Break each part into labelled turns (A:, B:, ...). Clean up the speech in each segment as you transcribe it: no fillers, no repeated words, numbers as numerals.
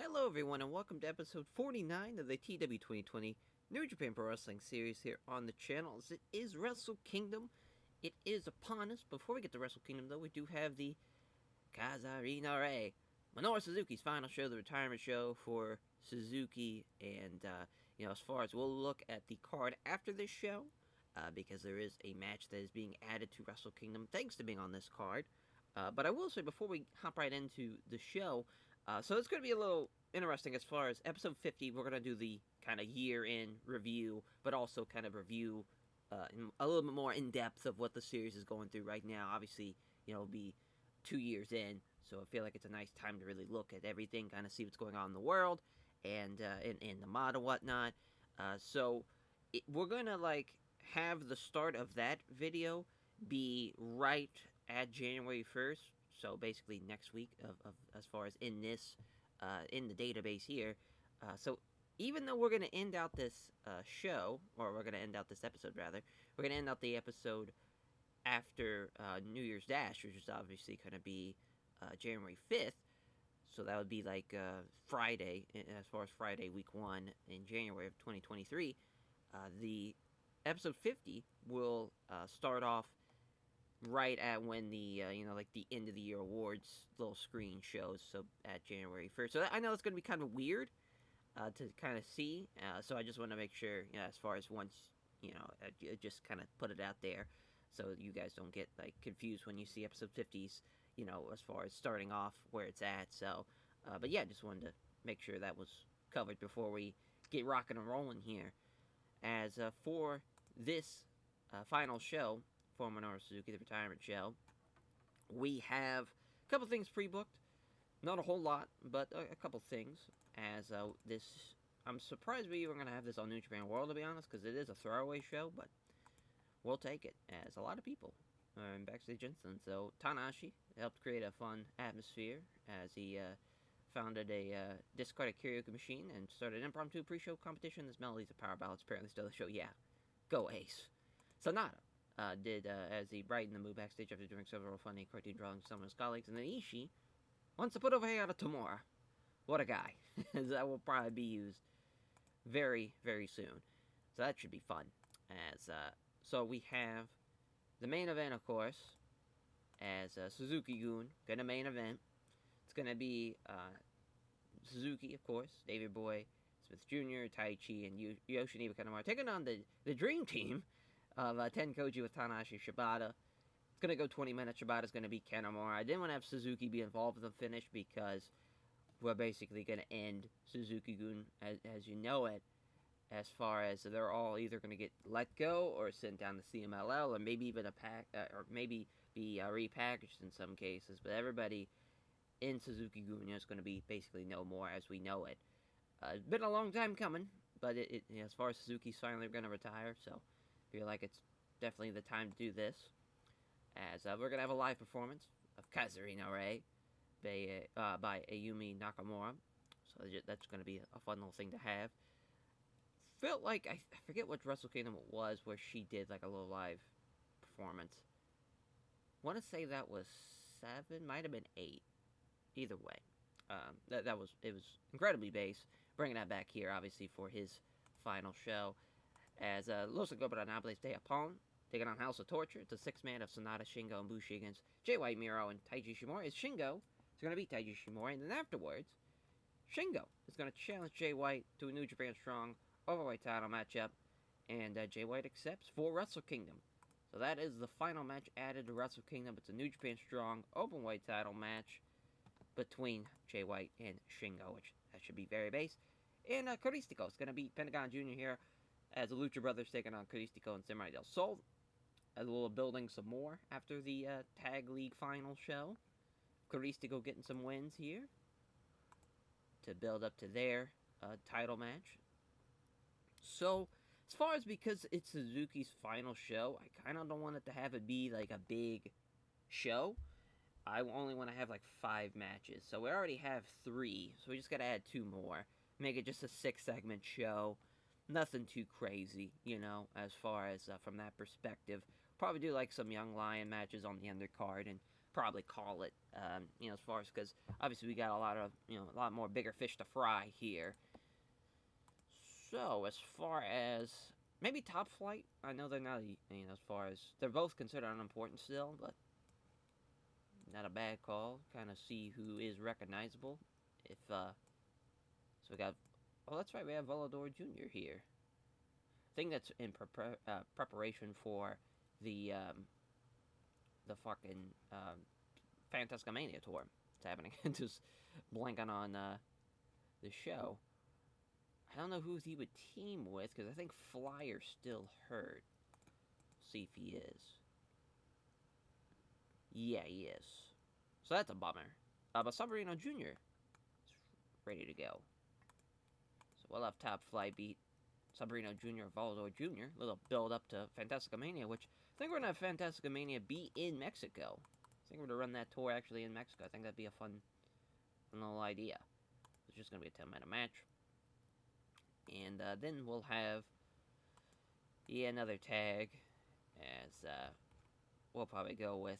A: Hello everyone and welcome to episode 49 of the TEW 2020 New Japan Pro Wrestling series here on the channel. As it is Wrestle Kingdom. It is upon us. Before we get to Wrestle Kingdom though, we do have the Kazarina Minoru Suzuki's final show, the retirement show for Suzuki. And, as far as we'll look at the card after this show, because there is a match that is being added to Wrestle Kingdom thanks to being on this card. But I will say before we hop right into the show, so it's going to be a little interesting as far as episode 50. We're going to do the kind of year-in review, but also kind of review a little bit more in depth of what the series is going through right now. Obviously, it'll be 2 years in, so I feel like it's a nice time to really look at everything, kind of see what's going on in the world and in the mod and whatnot. We're going to have the start of that video be right at January 1st. So basically next week of as far as in this in the database here. So even though we're going to end out this show, or we're going to end out this episode rather, we're going to end out the episode after New Year's Dash, which is obviously going to be January 5th. So that would be like Friday, as far as Friday week 1 in January of 2023. The episode 50 will start off right at when the the end of the year awards little screen shows, so at January 1st. So I know it's going to be kind of weird to kind of see, so I just want to make sure, as far as once, just kind of put it out there so you guys don't get confused when you see episode 50s, as far as starting off where it's at. So but yeah, just wanted to make sure that was covered before we get rocking and rolling here. As for this final show for Minoru Suzuki, the retirement show, we have a couple things pre-booked. Not a whole lot, but a couple things. As this, I'm surprised we were going to have this on New Japan World, to be honest, because it is a throwaway show, but we'll take it, as a lot of people are in backstage incidents. So Tanahashi helped create a fun atmosphere as he founded a discarded karaoke machine and started an impromptu pre-show competition. This melodies of power ballads apparently still the show. Yeah, go Ace. Sonata did as he brightened the mood backstage after doing several funny cartoon drawings with some of his colleagues. And then Ishii wants to put over Heihachi Tamura. What a guy. That will probably be used very, very soon. So that should be fun. So we have the main event, of course, as Suzuki-gun, gonna main event. It's gonna be Suzuki, of course, David Boy, Smith Jr., Taichi, and Yoshinobu Kanemaru taking on the dream team of Tenkoji with Tanahashi Shibata. It's going to go 20 minutes. Shibata's going to beat Kanemaru. I didn't want to have Suzuki be involved in the finish because we're basically going to end Suzuki-gun as you know it, as far as they're all either going to get let go or sent down to CMLL, or maybe even or maybe be repackaged in some cases. But everybody in Suzuki-gun is going to be basically no more as we know it. It's been a long time coming, but as far as Suzuki's finally going to retire, so I feel like it's definitely the time to do this. As we're going to have a live performance of Kazarina Ray by Ayumi Nakamura. So that's going to be a fun little thing to have. Felt like, I forget what Wrestle Kingdom it was, where she did like a little live performance. Want to say that was 7, might have been 8. Either way. It was incredibly bass. Bringing that back here, obviously, for his final show. As Los Ingobernables de Japón taking on House of Torture. It's a 6-man of Sonata, Shingo, and Bushi against Jay White, Miro, and Taiji Shimori. As Shingo is going to beat Taiji Shimori, and then afterwards, Shingo is going to challenge Jay White to a New Japan Strong Overweight title matchup, and Jay White accepts for Wrestle Kingdom. So that is the final match added to Wrestle Kingdom. It's a New Japan Strong Openweight title match between Jay White and Shingo, which that should be very base. And Caristico is going to beat Pentagon Jr. here, as the Lucha Brothers taking on Caristico and Samurai del Sol. A little building some more after the Tag League final show. Caristico getting some wins here to build up to their title match. So, as far as, because it's Suzuki's final show, I kind of don't want it to have it be like a big show. I only want to have like 5 matches. So we already have 3, so we just got to add 2 more. Make it just a 6-segment show. Nothing too crazy, as far as from that perspective. Probably do like some Young Lion matches on the undercard and probably call it As far as because obviously we got a lot more bigger fish to fry here. So as far as maybe Top Flight, I know they're not, as far as they're both considered unimportant still, but not a bad call. Kind of see who is recognizable. If so we got, oh that's right, we have Volador Jr. here. I think that's in preparation for the fucking Fantascomania tour. It's happening. Just blanking on the show. I don't know who he would team with because I think Flyer's still hurt. See if he is. Yeah, he is. So that's a bummer. But Sabrino Jr. is ready to go. So we'll have Top Fly beat Sabrino Jr. Volador Jr. A little build up to Fantascomania, which I think we're going to have Fantascomania be in Mexico. I think we're going to run that tour actually in Mexico. I think that'd be a fun little idea. It's just going to be a 10-minute match. And then we'll have another tag as we'll probably go with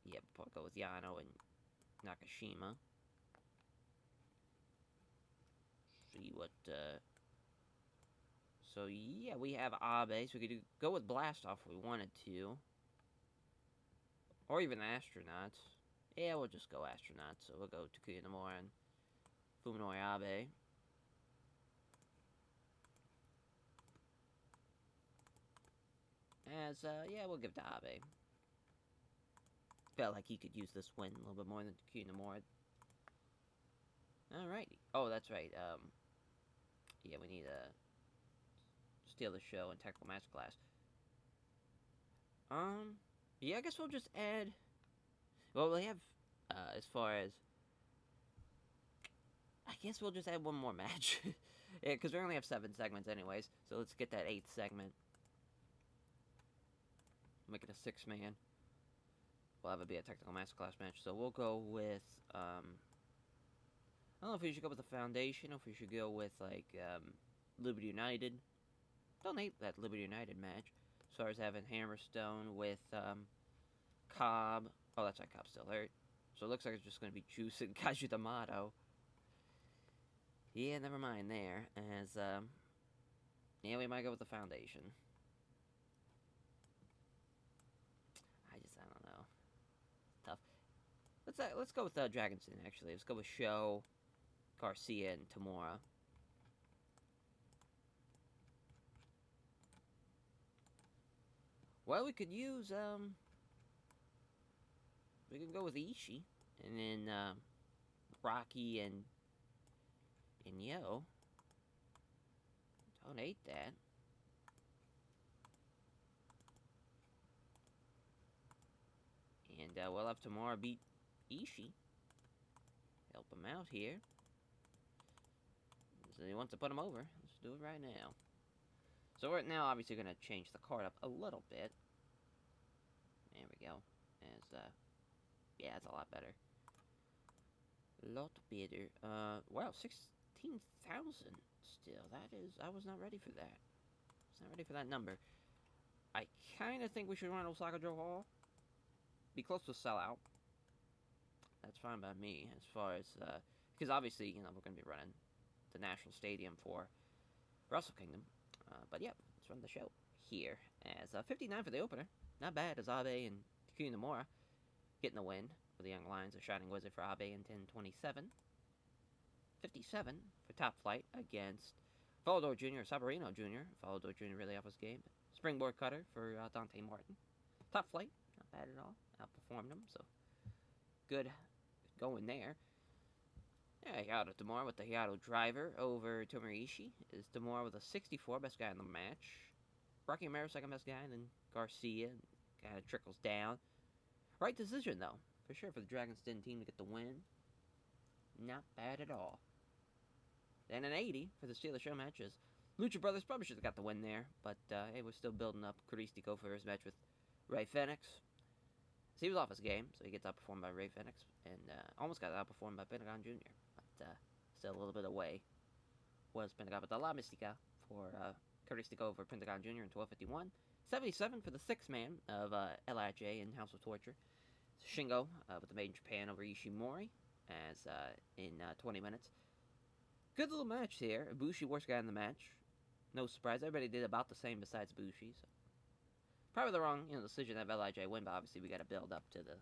A: we'll probably go with Yano and Nakashima. See what so yeah, we have Abe, so we could go with Blastoff if we wanted to. Or even Astronauts. Yeah, we'll just go Astronauts. So we'll go Takuya Nomura and Fuminori Abe. As, yeah, we'll give to Abe. Felt like he could use this win a little bit more than Takuya Nomura. Alrighty. Oh, that's right. Yeah, we need to steal the show and Technical Masterclass. Yeah, I guess we'll just add. Well, we have, as far as. I guess we'll just add one more match. Yeah, because we only have 7 segments, anyways. So let's get that 8th segment. Make it a 6-man. We'll have it be a Technical Masterclass match. So we'll go with. I don't know if we should go with the Foundation or if we should go with, like, Liberty United. Don't hate that Liberty United match. As far as having Hammerstone with, Cobb. Oh, that's right, Cobb's still hurt. So it looks like it's just going to be Juice and Kaiju D'Amato. Yeah, never mind there. As, yeah, we might go with the Foundation. I don't know. It's tough. Let's go with Dragon's Den, actually. Let's go with Sho, Garcia, and Tamura. Well, we could use, we can go with Ishii, and then, Rocky and Yo. Don't hate that. And, we'll have Tamura beat Ishii. Help him out here. So he wants to put him over. Let's do it right now. So we're now obviously going to change the card up a little bit. There we go. As, yeah, it's a lot better. A lot better. Wow, 16,000 still. That is, I was not ready for that. I was not ready for that number. I kind of think we should run Osaka Joe Hall. Be close to sellout. That's fine by me, as far as, because obviously, we're going to be running the National Stadium for Wrestle Kingdom. But yeah, let's run the show here. As 59 for the opener. Not bad, as Abe and Takuya Nomura getting the win for the Young Lions, a Shining Wizard for Abe in 10:27. 57 for Top Flight against Volador Jr. Sabarino Jr. Volador Jr. really off his game. Springboard Cutter for Dante Martin. Top Flight, not bad at all. Outperformed him, so good going there. Yeah, Hayato Tamura with the Hayato Driver over Tomohiro Ishii. Is Tamura with a 64, best guy in the match. Rocky Romero, second best guy, and then Garcia kind of trickles down. Right decision, though, for sure, for the Dragon's Den team to get the win. Not bad at all. Then an 80 for the Steal the Show matches. Lucha Brothers probably should have got the win there, but hey, we're still building up Caristico for his match with Ray Fenix. So he was off his game, so he gets outperformed by Ray Fenix, and almost got outperformed by Pentagon Jr., but still a little bit away was Pentagon. But the La Mystica for Caristico over Pentagon Jr. in 12:51. 77 for the 6-man of LIJ and House of Torture. Shingo with the Made in Japan over Ishimori as in 20 minutes. Good little match here. Ibushi worst guy in the match. No surprise, everybody did about the same besides Ibushi. So probably the wrong decision to have LIJ win, but obviously we got to build up to the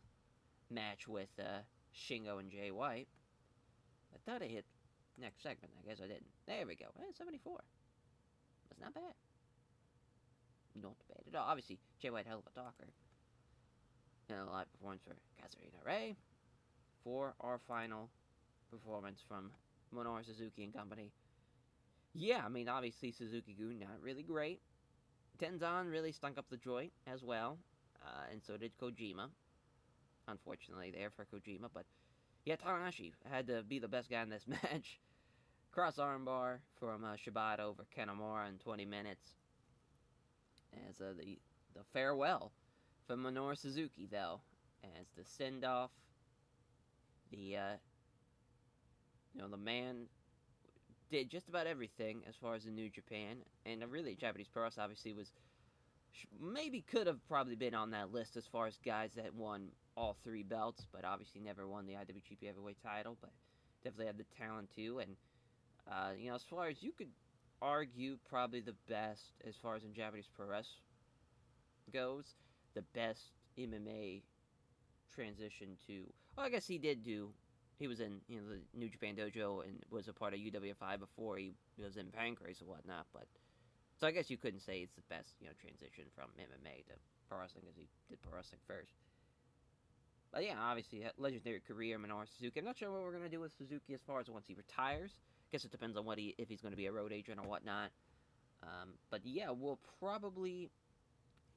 A: match with Shingo and Jay White. I thought I hit next segment. I guess I didn't. There we go. 74. That's not bad. Not bad at all. Obviously, Jay White, hell of a talker. And a live performance for Kazurina Ray for our final performance from Minoru Suzuki and company. Yeah, I mean, obviously Suzuki-gun not really great. Tenzan really stunk up the joint as well, and so did Kojima. Unfortunately, there for Kojima, but yeah, Tanahashi had to be the best guy in this match. Cross armbar from Shibata over Kanemaru in 20 minutes. As the farewell for Minoru Suzuki, though, as the send off, the man did just about everything as far as the New Japan, and really Japanese Pro Wrestling obviously was maybe could have probably been on that list as far as guys that won all 3 belts, but obviously never won the IWGP Heavyweight title, but definitely had the talent too, and as far as you could argue, probably the best as far as in Japanese Pro Wrestling goes, the best MMA transition to. Well, I guess he did do. He was in the New Japan Dojo and was a part of UWFI before he was in Pancrase and whatnot. But so I guess you couldn't say it's the best transition from MMA to pro wrestling because he did pro wrestling first. But yeah, obviously legendary career Minoru Suzuki. I'm not sure what we're gonna do with Suzuki as far as once he retires. I guess it depends on if he's going to be a road agent or whatnot. But yeah, we'll probably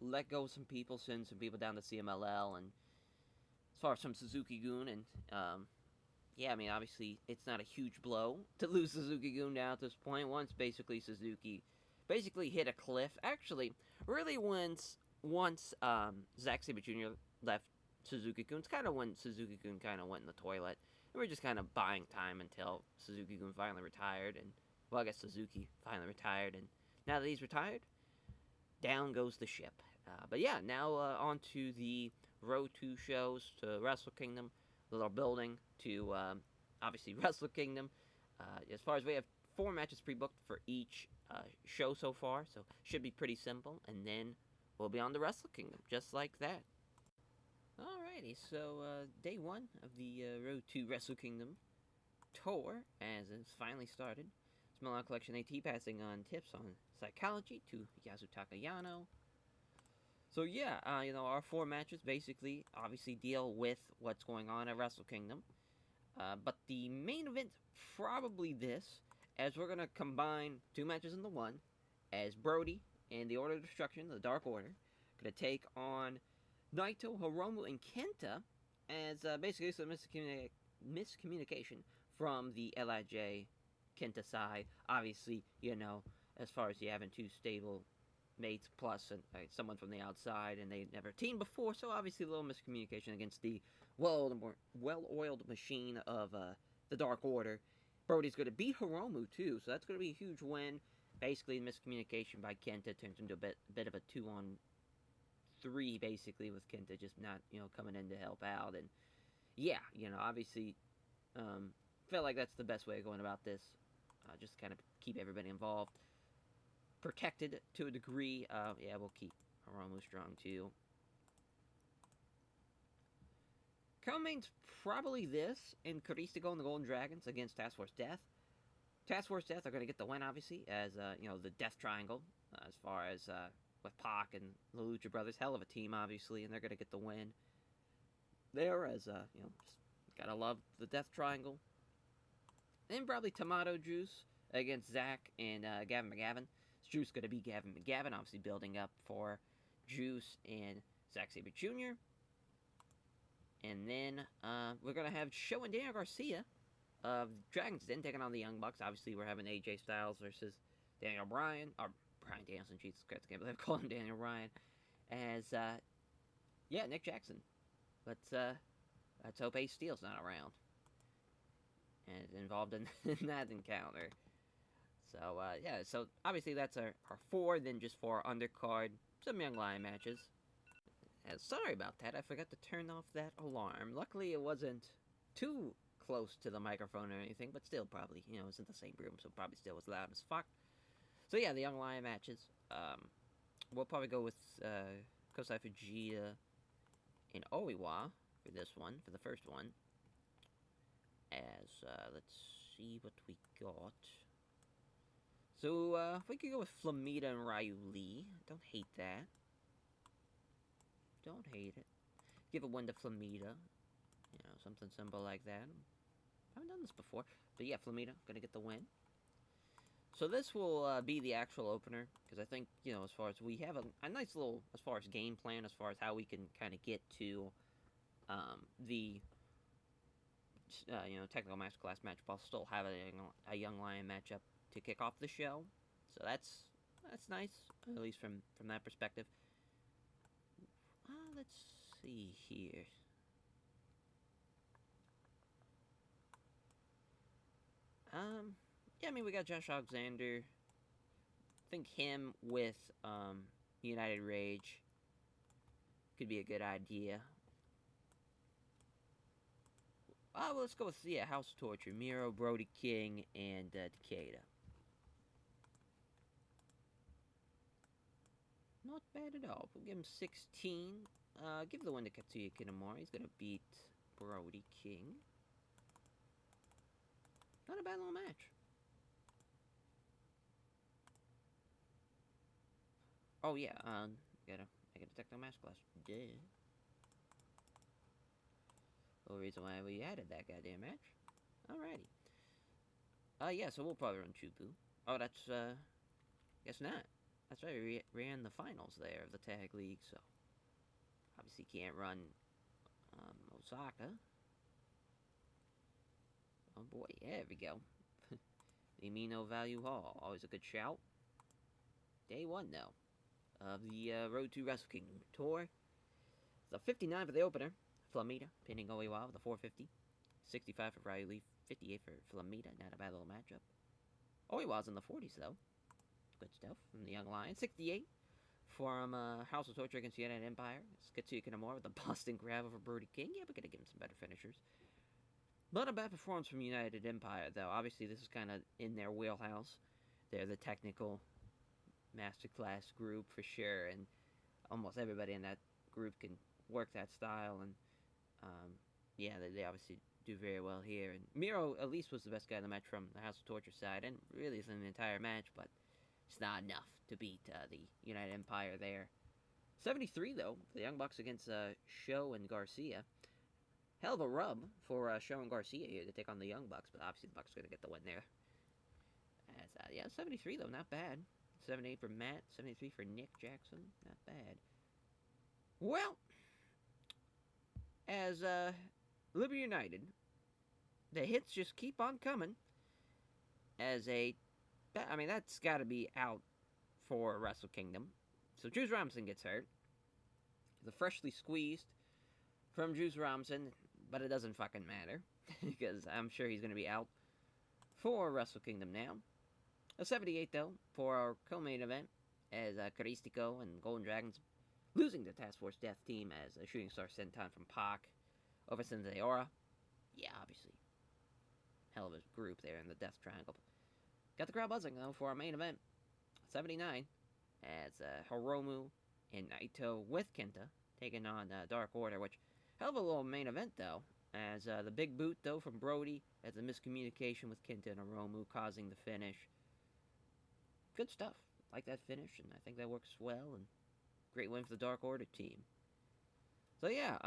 A: let go of some people, send some people down to CMLL, and as far as some Suzuki-gun, and yeah, I mean, obviously, it's not a huge blow to lose Suzuki-gun now at this point. Once basically Suzuki hit a cliff. Actually, really once Zack Sabre Jr. left Suzuki-gun, it's kind of when Suzuki-gun kind of went in the toilet. And we're just kind of buying time until Suzuki-gun finally retired, and well, I guess Suzuki finally retired, and now that he's retired, down goes the ship. But yeah, now on to the Road 2 shows to Wrestle Kingdom, the little building to obviously Wrestle Kingdom. As far as we have 4 matches pre-booked for each show so far, so should be pretty simple, and then we'll be on to Wrestle Kingdom, just like that. Alrighty, so day 1 of the Road to Wrestle Kingdom tour, as it's finally started. Small Collection AT passing on tips on psychology to Yasutaka Yano. So yeah, our 4 matches basically obviously deal with what's going on at Wrestle Kingdom. But the main event, probably this, as we're going to combine 2 matches into one, as Brody and the Order of Destruction, the Dark Order, going to take on Naito, Hiromu, and Kenta, as basically some miscommunication from the LIJ Kenta side. Obviously, as far as you having 2 stable mates plus someone from the outside, and they never teamed before, so obviously a little miscommunication against the well-oiled machine of the Dark Order. Brody's going to beat Hiromu too, so that's going to be a huge win. Basically, miscommunication by Kenta turns into a bit of a 2-on-3 basically, with Kenta just not coming in to help out, and yeah, obviously felt like that's the best way of going about this. Just kind of keep everybody involved, protected to a degree. Yeah, we'll keep Hiromu strong too. Co-main's probably this, and Karistigo and the Golden Dragons against Task Force Death. Task Force Death are going to get the win, obviously, as the Death Triangle, as far as with Pac and the Lucha Brothers. Hell of a team, obviously, and they're going to get the win there, as just gotta love the Death Triangle. Then probably Tomato Juice against Zack and Gavin McGavin. Juice going to be Gavin McGavin, obviously building up for Juice and Zack Sabre Jr. And then we're going to have Show and Daniel Garcia of Dragon's Den taking on the Young Bucks. Obviously, we're having AJ Styles versus Daniel Bryan, or Bryan Danielson, Jesus Christ, I can't believe I call him Daniel Bryan, as, Nick Jackson. Let's hope Ace Steel's not around and involved in that encounter. So, so obviously that's our 4, then just 4 undercard, some Young Lion matches. Sorry about that. I forgot to turn off that alarm. Luckily, it wasn't too close to the microphone or anything, but still probably, you know, it's in the same room, so probably still was loud as fuck. So yeah, the Young Lion matches. We'll probably go with Kosai Fujita and Oiwa for this one, for the first one. As, let's see what we got. So, if we could go with Flamita and Ryu Lee. Don't hate that. Don't hate it. Give a win to Flamita. You know, something simple like that. I haven't done this before. But yeah, Flamita, gonna get the win. So this will be the actual opener, because I think, you know, as far as we have a nice little, as far as game plan, as far as how we can kind of get to the, you know, technical masterclass match, while still have a Young Lion matchup to kick off the show. So that's nice, at least from that perspective. Let's see here. Yeah, I mean, we got Josh Alexander. I think him with United Rage could be a good idea. Well, let's go with, yeah, House of Torture. Miro, Brody King, and Takeda. Not bad at all. We'll give him 16. Give the win to Katsuya Kinemura. He's gonna beat Brody King. Not a bad little match. Oh yeah, I gotta technical masterclass. Duh. The reason why we added that goddamn match. Alrighty. Yeah, so we'll probably run Chupu. Oh, that's, guess not. That's right, we ran the finals there of the Tag League, so obviously can't run, Osaka. Oh boy, yeah, there we go. The Amino Value Hall, always a good shout. Day one, though, of the Road to Wrestle Kingdom tour. The 59 for the opener, Flamita, pinning Oiwa with a 450. 65 for Ryu Lee, 58 for Flamita, not a bad little matchup. Oiwa's in the 40s, though. Good stuff from the Young Lion. 68 from House of Torture against United Empire. Katsuya Kinemura with the Boston Grab over Brody King. Yeah, we're going to give him some better finishers. Not a bad performance from United Empire, though. Obviously, this is kind of in their wheelhouse. They're the technical masterclass group for sure, and almost everybody in that group can work that style. And yeah, they obviously do very well here. And Miro at least was the best guy in the match from the House of Torture side, and really isn't an entire match, but it's not enough to beat the United Empire there. 73 though, the Young Bucks against Sho and Garcia. Hell of a rub for Sho and Garcia here to take on the Young Bucks, but obviously the Bucks are going to get the win there. As, yeah, 73 though, not bad. 78 for Matt, 73 for Nick Jackson, not bad. Well, as Liberty United, the hits just keep on coming. As I mean, that's got to be out for Wrestle Kingdom. So Juice Robinson gets hurt. The freshly squeezed from Juice Robinson, but it doesn't fucking matter because I'm sure he's going to be out for Wrestle Kingdom now. A 78 though for our co-main event as Caristico and Golden Dragons losing the Task Force Death Team as a Shooting Star Senton from Pac over Sensei-Aura. Yeah, obviously. Hell of a group there in the Death Triangle. Got the crowd buzzing though for our main event. 79 as Hiromu and Naito with Kenta taking on Dark Order, which hell of a little main event though. As the big boot though from Brody as a miscommunication with Kenta and Hiromu causing the finish. Good stuff. Like that finish, and I think that works well, and great win for the Dark Order team. So yeah,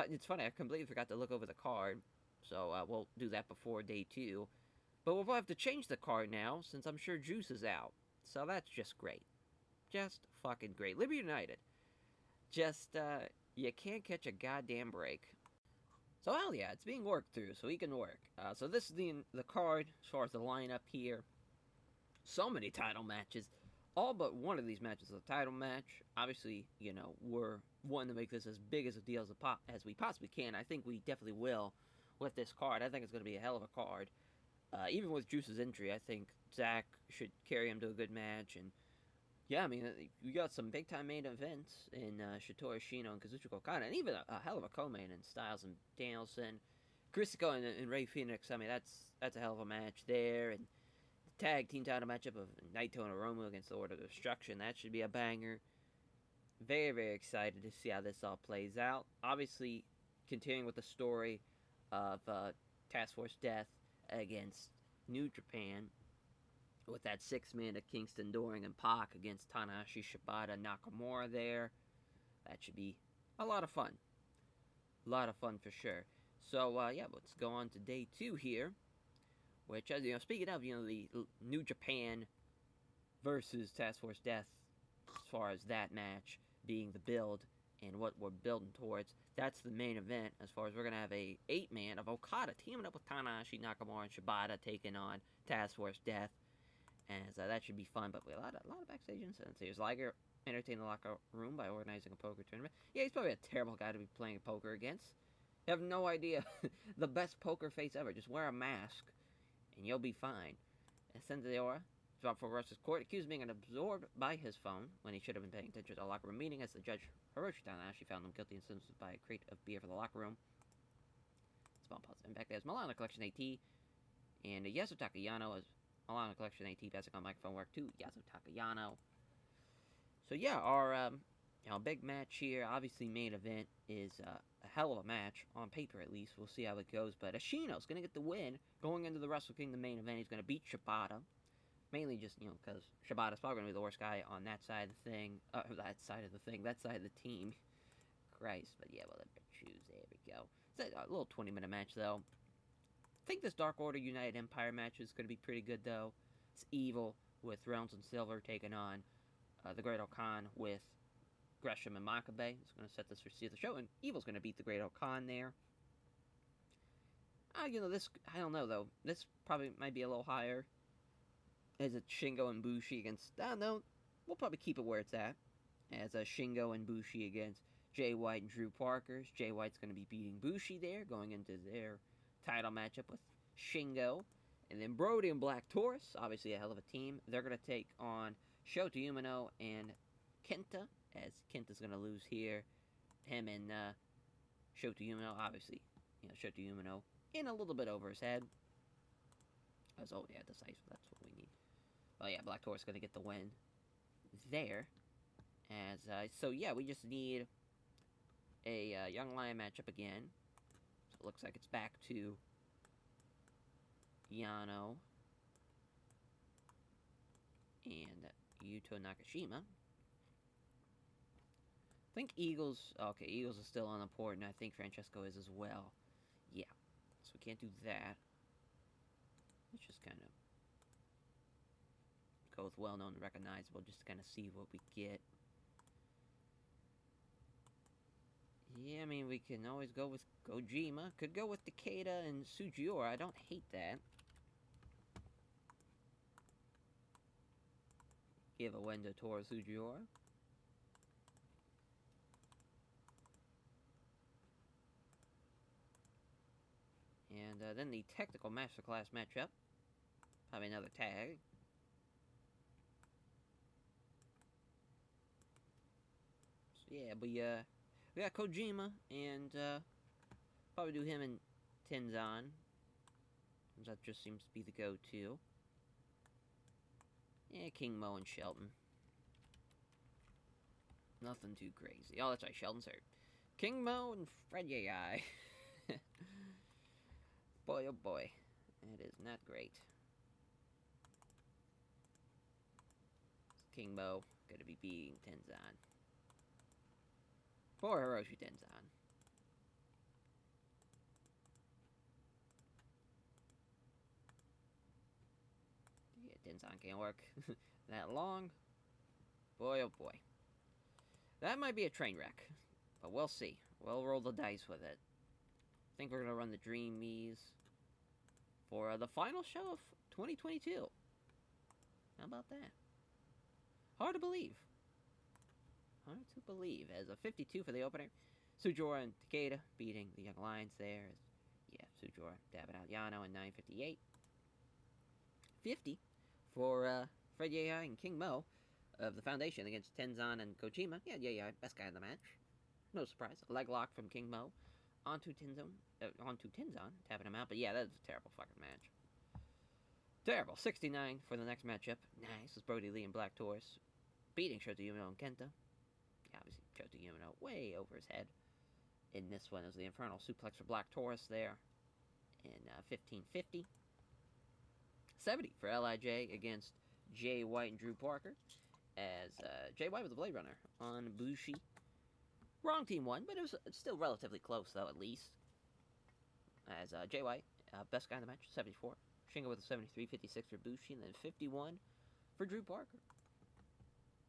A: it's funny, I completely forgot to look over the card, so we'll do that before day 2. But we'll have to change the card now, since I'm sure Juice is out. So that's just great. Just fucking great. Liberty United. Just, you can't catch a goddamn break. So hell yeah, it's being worked through, so he can work. So this is the card, as far as the lineup here. So many title matches. All but one of these matches is a title match. Obviously, you know, we're wanting to make this as big as a deal as we possibly can. I think we definitely will with this card. I think it's going to be a hell of a card. Even with Juice's injury, I think Zach should carry him to a good match. And, Yeah, I mean, we got some big time main events in Shito Ashino and Kazuchika Okada, and even a hell of a co-main in Styles and Danielson, Chris and Ray Phoenix. I mean, that's a hell of a match there, and the tag team title matchup of Naito and Aromu against the Order of Destruction. That should be a banger. Very, very excited to see how this all plays out. Obviously, continuing with the story of Task Force Death against New Japan, with that six-man of Kingston, Doring, and Pac against Tanahashi, Shibata, Nakamura there. That should be a lot of fun. A lot of fun for sure. So, yeah, let's go on to day 2 here. Which, speaking of, the New Japan versus Task Force Death, as far as that match being the build and what we're building towards, that's the main event. As far as we're going to have a 8-man of Okada teaming up with Tanahashi, Nakamura, and Shibata taking on Task Force Death. As that should be fun, but a lot of backstage incidents. Here's Liger entertaining the locker room by organizing a poker tournament. Yeah, he's probably a terrible guy to be playing poker against. You have no idea. The best poker face ever. Just wear a mask, and you'll be fine. And Sendeora is up for Russ's court, accused of being absorbed by his phone when he should have been paying attention to the locker room meeting, as the judge Hiroshi Tanahashi found him guilty and sentenced by a crate of beer for the locker room. Small positive impact. There's Milano Collection AT, and Yasutaka Yano is Milano Collection AT passing on microphone work to Yasutaka Yano. So yeah, our big match here. Obviously, main event is a hell of a match on paper, at least. We'll see how it goes. But Ashino's gonna get the win going into the Wrestle Kingdom main event. He's gonna beat Shibata, mainly just because Shibata's probably gonna be the worst guy on that side of the thing. That side of the team. Christ, but yeah, well, let me choose. There we go. It's a little 20-minute match though. I think this Dark Order United Empire match is going to be pretty good, though. It's Evil with Rounds and Silver taking on the Great O'Khan with Gresham and Makabe. It's going to set this for the show, and Evil's going to beat the Great O'Khan there. This, I don't know, though. This probably might be a little higher. As it's Shingo and Bushi against, I don't know, we'll probably keep it where it's at. As Shingo and Bushi against Jay White and Drew Parker. Jay White's going to be beating Bushi there, going into their title matchup with Shingo. And then Brody and Black Taurus, obviously a hell of a team. They're going to take on Shota Umino and Kenta, as Kenta's going to lose here. Him and Shota Umino, obviously, Shota Umino in a little bit over his head. Decisive, that's what we need. Well, yeah, Black Taurus going to get the win there. So yeah, we just need a Young Lion matchup again. It looks like it's back to Yano and Yuto Nakashima. I think Eagles is still unimportant. I think Francesco is as well. Yeah, so we can't do that. Let's just kind of go with well-known and recognizable, just to kind of see what we get. Yeah, I mean, we can always go with Kojima. Could go with Takeda and Sugiura. I don't hate that. Give a win to Toru Sugiura. And then the Technical Masterclass matchup. Probably another tag. So yeah, we got Kojima, and probably do him and Tenzan. That just seems to be the go-to. Yeah, King Mo and Shelton. Nothing too crazy. Oh, that's right, Shelton's hurt. King Mo and Fred Yai. Boy, oh boy. That is not great. King Mo gonna be beating Tenzan. Poor Hiroshi Tenzan. Yeah, Tenzan can't work that long. Boy, oh boy. That might be a train wreck, but we'll see. We'll roll the dice with it. I think we're going to run the Dream Me's for the final show of 2022. How about that? Hard to believe. Hard to believe. As a 52 for the opener. Sugiura and Takeda beating the Young Lions there. Yeah, Sugiura dabbing out Yano in 9:58. 50 for Fred Yai and King Mo. of the Foundation against Tenzan and Kojima. Yeah, best guy in the match. No surprise. A leg lock from King Mo onto Tenzan, tapping him out. But yeah, that was a terrible fucking match. Terrible. 69 for the next matchup. Nice. It's Brody Lee and Black Taurus beating Shota Umino and Kenta. Yeah, obviously, Shota Umino way over his head. In this one, it was the Infernal Suplex for Black Taurus there in 1550. 70 for LIJ against Jay White and Drew Parker. As Jay White was the Blade Runner on Bushi. Wrong team won, but it was still relatively close, though, at least. As Jay White, best guy in the match, 74. Shingo with a 73, 56 for Bushi, and then 51 for Drew Parker.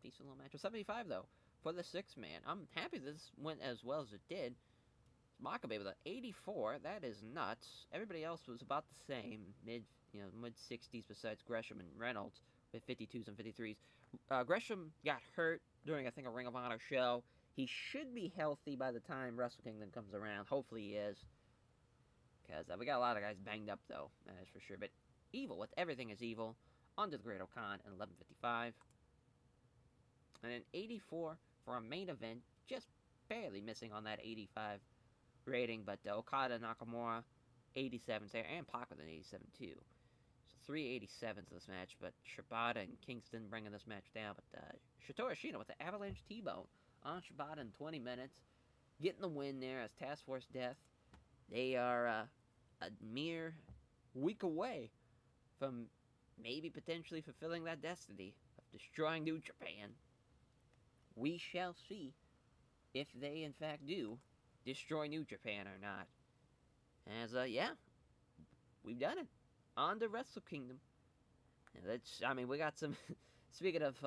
A: Decent little match. 75, though, for the 6-man. I'm happy this went as well as it did. Makabe with an 84. That is nuts. Everybody else was about the same. Mid-60s besides Gresham and Reynolds with 52s and 53s. Gresham got hurt during, I think, a Ring of Honor show. He should be healthy by the time Wrestle Kingdom comes around. Hopefully he is. Because we got a lot of guys banged up, though. That is for sure. But Evil, with Everything is Evil, under the Great Okan in 11:55. And then 84 for a main event. Just barely missing on that 85 rating. But Okada, Nakamura, 87s there. And Pac with an 87, too. So 3 87s this match. But Shibata and Kingston bringing this match down. But Shotaro Ashino with the Avalanche T-Bone on Shibata in 20 minutes. Getting the win there as Task Force Death. They are a mere week away from maybe potentially fulfilling that destiny of destroying New Japan. We shall see if they, in fact, do destroy New Japan or not. As, we've done it. On to Wrestle Kingdom. We got some... Speaking of,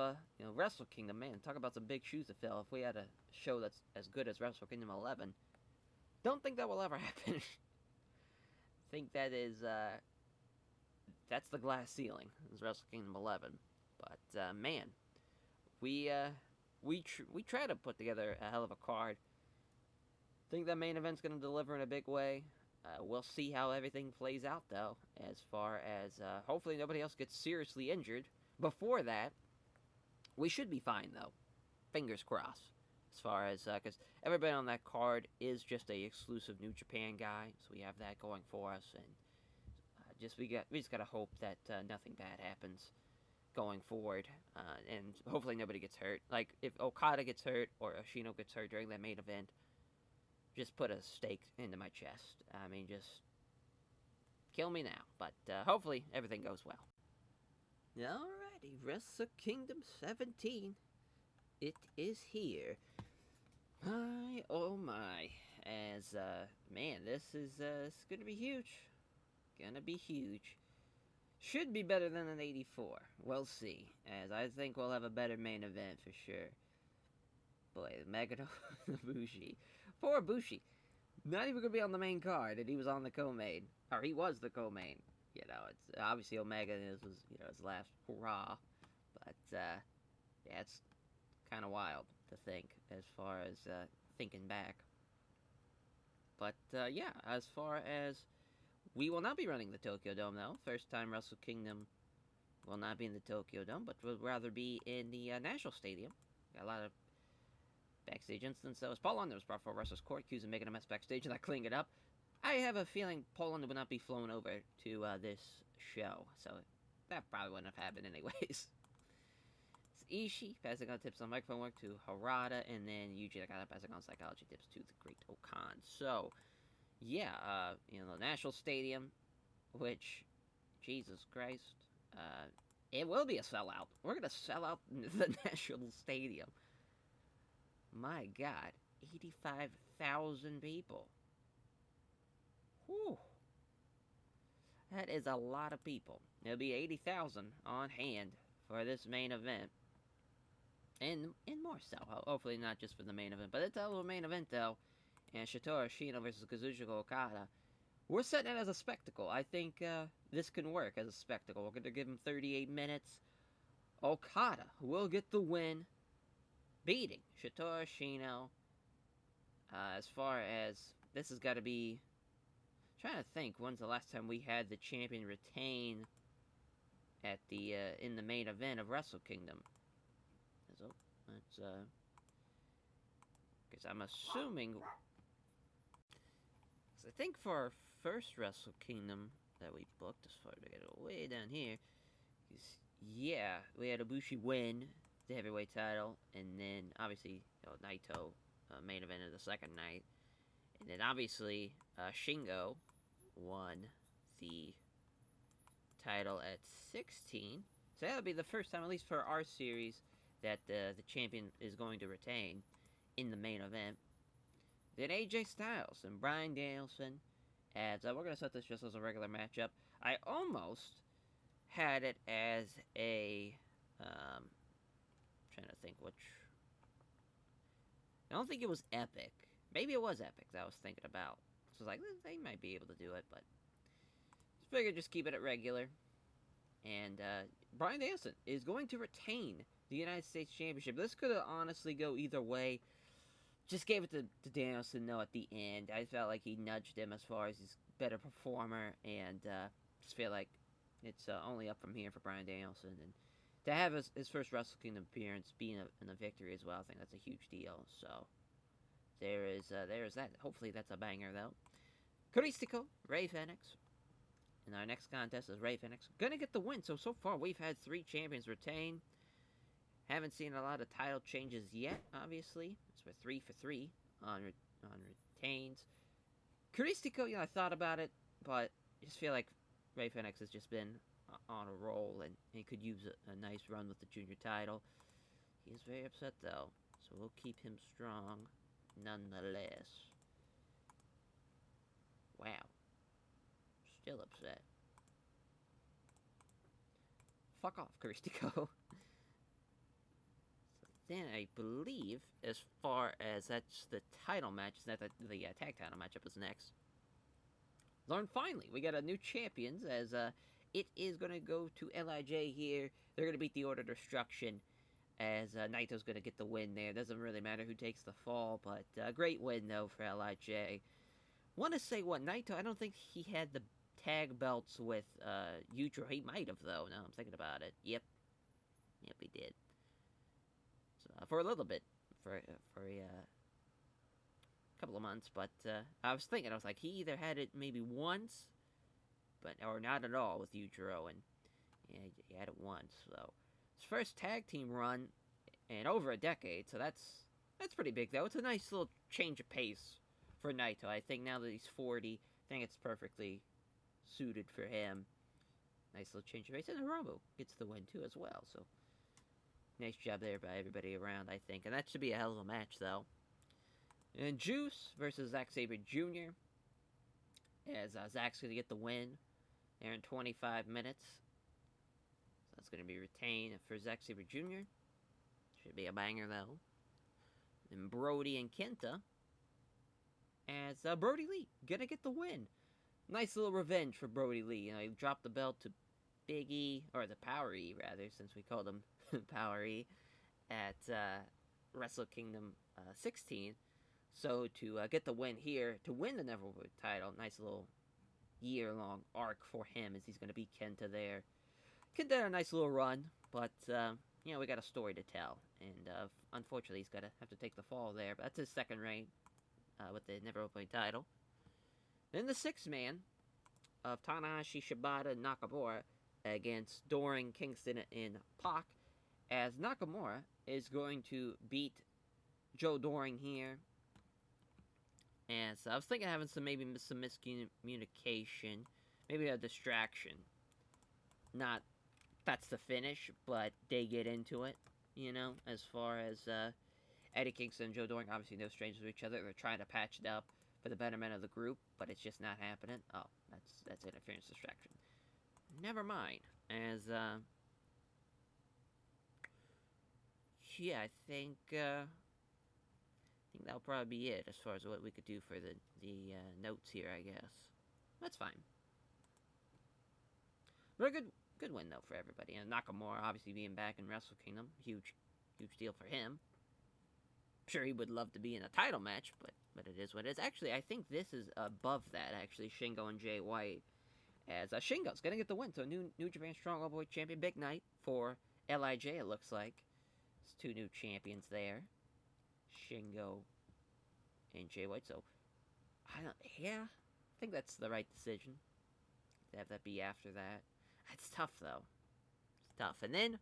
A: Wrestle Kingdom, man, talk about some big shoes to fill. If we had a show that's as good as Wrestle Kingdom 11, don't think that will ever happen. Think that is, that's the glass ceiling, is Wrestle Kingdom 11. But, man, we try to put together a hell of a card. Think that main event's going to deliver in a big way. We'll see how everything plays out, though, as far as, hopefully nobody else gets seriously injured. Before that, we should be fine, though. Fingers crossed. As far as, because everybody on that card is just a exclusive New Japan guy, so we have that going for us, and we just gotta hope that nothing bad happens going forward, and hopefully nobody gets hurt. Like, if Okada gets hurt, or Ashino gets hurt during that main event, just put a stake into my chest. Just kill me now, but hopefully everything goes well. Alrighty, Wrestle Kingdom 17. It is here. My, oh my. As, man, this is gonna be huge. Gonna be huge. Should be better than an 84. We'll see. As I think we'll have a better main event for sure. Boy, Megado Bushi. Poor Bushi. Not even gonna be on the main card, and he was on the co-main. Or he was the co-main. It's obviously Omega was his last hurrah. But, yeah, it's kind of wild to think as far as thinking back. But, yeah, as far as we will not be running the Tokyo Dome, though. First time Wrestle Kingdom will not be in the Tokyo Dome, but will rather be in the National Stadium. Got a lot of backstage instances. So, as Paul London was brought for Wrestler's Court, accusing making a mess backstage and not cleaning it up. I have a feeling Paul London would not be flown over to this show, so that probably wouldn't have happened anyways. It's Ishii passing on tips on microphone work to Harada, and then Yuji Nagata passing on psychology tips to the Great Okan. So, yeah, the National Stadium, which, Jesus Christ, it will be a sellout. We're going to sell out the National Stadium. My God, 85,000 people. Whew. That is a lot of people. There'll be 80,000 on hand for this main event. And more so. Hopefully not just for the main event. But it's a little main event, though. And Shotaro Ashino versus Kazuchika Okada. We're setting it as a spectacle. I think this can work as a spectacle. We're going to give him 38 minutes. Okada will get the win, beating Shotaro Ashino. As far as this has got to be... I'm trying to think, when's the last time we had the champion retain at the in the main event of Wrestle Kingdom? Let's, because I'm assuming, because I think for our first Wrestle Kingdom that we booked, as far as I get it way down here, yeah, we had Ibushi win the heavyweight title, and then obviously Naito main event of the second night, and then obviously Shingo won the title at 16. So that'll be the first time, at least for our series, that the champion is going to retain in the main event. Then AJ Styles and Bryan Danielson as we're gonna set this just as a regular matchup. I almost had it as a trying to think which. I don't think it was epic. Maybe it was epic that I was thinking about. So I was like, they might be able to do it, but just figured just keep it at regular. And Bryan Danielson is going to retain the United States Championship. This could honestly go either way. Just gave it to Danielson, though, at the end. I felt like he nudged him as far as his better performer, and just feel like it's only up from here for Bryan Danielson. And to have his first Wrestle Kingdom appearance being in a victory as well, I think that's a huge deal. So there's that. Hopefully that's a banger, though. Caristico, Rey Fenix. And our next contest is Rey Fenix. Gonna get the win. So far we've had 3 champions retain. Haven't seen a lot of title changes yet, obviously. So we're 3 for 3 on retains. Caristico, I thought about it, but I just feel like Rey Fenix has just been on a roll, and he could use a nice run with the junior title. He is very upset, though, so we'll keep him strong nonetheless. Wow. Still upset. Fuck off, Caristico. Then I believe, as far as that's the title match, that the tag title matchup is next. Learn finally, we got a new champions, as it is going to go to LIJ here. They're going to beat the Order of Destruction, as Naito's going to get the win there. Doesn't really matter who takes the fall, but great win, though, for LIJ. Want to say, Naito, I don't think he had the tag belts with Yujiro. He might have, though, now I'm thinking about it. Yep, he did. For a little bit, for a couple of months, but I was thinking, I was like, he either had it maybe once, or not at all with Yujiro, and yeah, he had it once. So his first tag team run in over a decade, so that's pretty big, though. It's a nice little change of pace for Naito. I think now that he's 40, I think it's perfectly suited for him. Nice little change of pace, and Hiromu gets the win too as well. So nice job there by everybody around, I think. And that should be a hell of a match, though. And Juice versus Zack Sabre Jr. As Zack's going to get the win there in 25 minutes. So that's going to be retained for Zack Sabre Jr. Should be a banger, though. And Brody and Kenta. As Brody Lee going to get the win. Nice little revenge for Brody Lee. He dropped the belt to Big E, or the Power E, rather, since we called him Power E, at Wrestle Kingdom 16. So to get the win here, to win the Neverwood title, nice little year-long arc for him, as he's going to beat Kenta there. Kenta had a nice little run, but, we got a story to tell. And unfortunately, he's going to have to take the fall there. But that's his second reign with the Neverwood title. Then the 6-man of Tanahashi, Shibata, and Nakamura against Doring, Kingston, and Pac, as Nakamura is going to beat Joe Doring here. And so I was thinking of having some miscommunication, maybe a distraction. Not that's the finish, but they get into it, as far as Eddie Kingston and Joe Doring, obviously no strangers to each other. They're trying to patch it up for the betterment of the group, but it's just not happening. Oh, that's interference distraction. Never mind. As I think that'll probably be it as far as what we could do for the notes here, I guess. That's fine. But a good win, though, for everybody. And Nakamura, obviously, being back in Wrestle Kingdom, huge deal for him. I'm sure he would love to be in a title match, but it is what it is. Actually, I think this is above that, actually, Shingo and Jay White. As Shingo's going to get the win. So, New Japan Strong World Champion, big night for LIJ, it looks like. There's two new champions there, Shingo and Jay White. So yeah, I think that's the right decision to have that be after that. It's tough though. It's tough. And then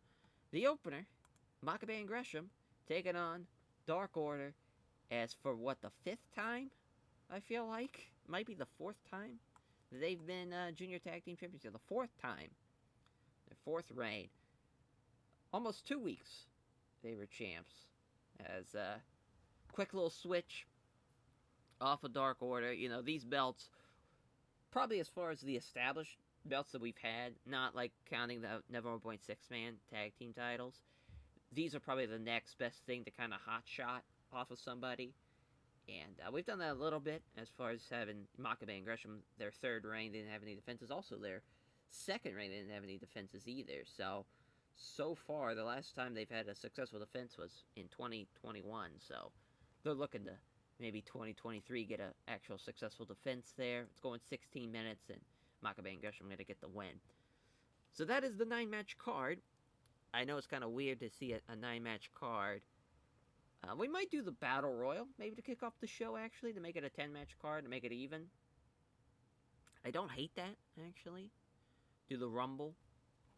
A: the opener, Makabe and Gresham taking on Dark Order as for what, the fifth time? I feel like might be the fourth time they've been junior tag team champions. The fourth time, their fourth reign. Almost 2 weeks they were champs. As a quick little switch off of Dark Order. You know, these belts, probably as far as the established belts that we've had, not like counting the Never 1.6 man tag team titles, these are probably the next best thing to kind of hot shot off of somebody. And we've done that a little bit as far as having Makabe and Gresham, their third reign, they didn't have any defenses. Also, their second reign, they didn't have any defenses either. So far, the last time they've had a successful defense was in 2021. So they're looking to maybe 2023 get an actual successful defense there. It's going 16 minutes, and Makabe and Gresham are going to get the win. So that is the 9-match card. I know it's kind of weird to see a 9-match card. We might do the Battle Royal, maybe to kick off the show, actually, to make it a 10-match card, to make it even. I don't hate that, actually. Do the Rumble.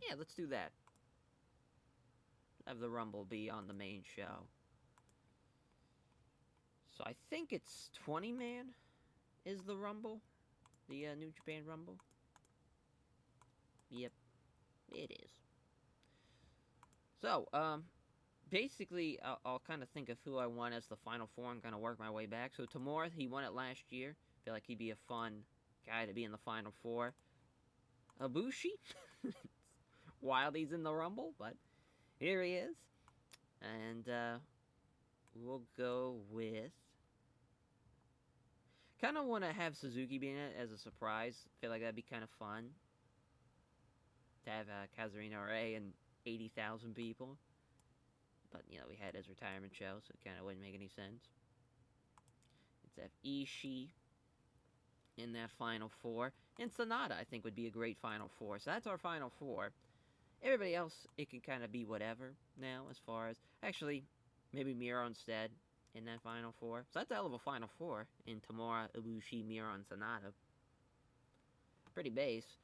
A: Yeah, let's do that. Have the Rumble be on the main show. So I think it's 20-man is the Rumble. The New Japan Rumble. Yep, it is. So, basically, I'll kind of think of who I want as the Final Four and kind of work my way back. So Tamura, he won it last year. Feel like he'd be a fun guy to be in the Final Four. Ibushi, wild he's in the Rumble, but here he is. And we'll go with... kind of want to have Suzuki be in it as a surprise. Feel like that'd be kind of fun. To have Kazurina Ray and 80,000 people. But, you know, we had his retirement show, so it kind of wouldn't make any sense. Let's have Ishii in that Final Four. And Sonata, I think, would be a great Final Four. So that's our Final Four. Everybody else, it can kind of be whatever now, as far as... actually, maybe Miro instead in that Final Four. So that's a hell of a Final Four in Tamura, Ibushi, Miro, and Sonata. Pretty base.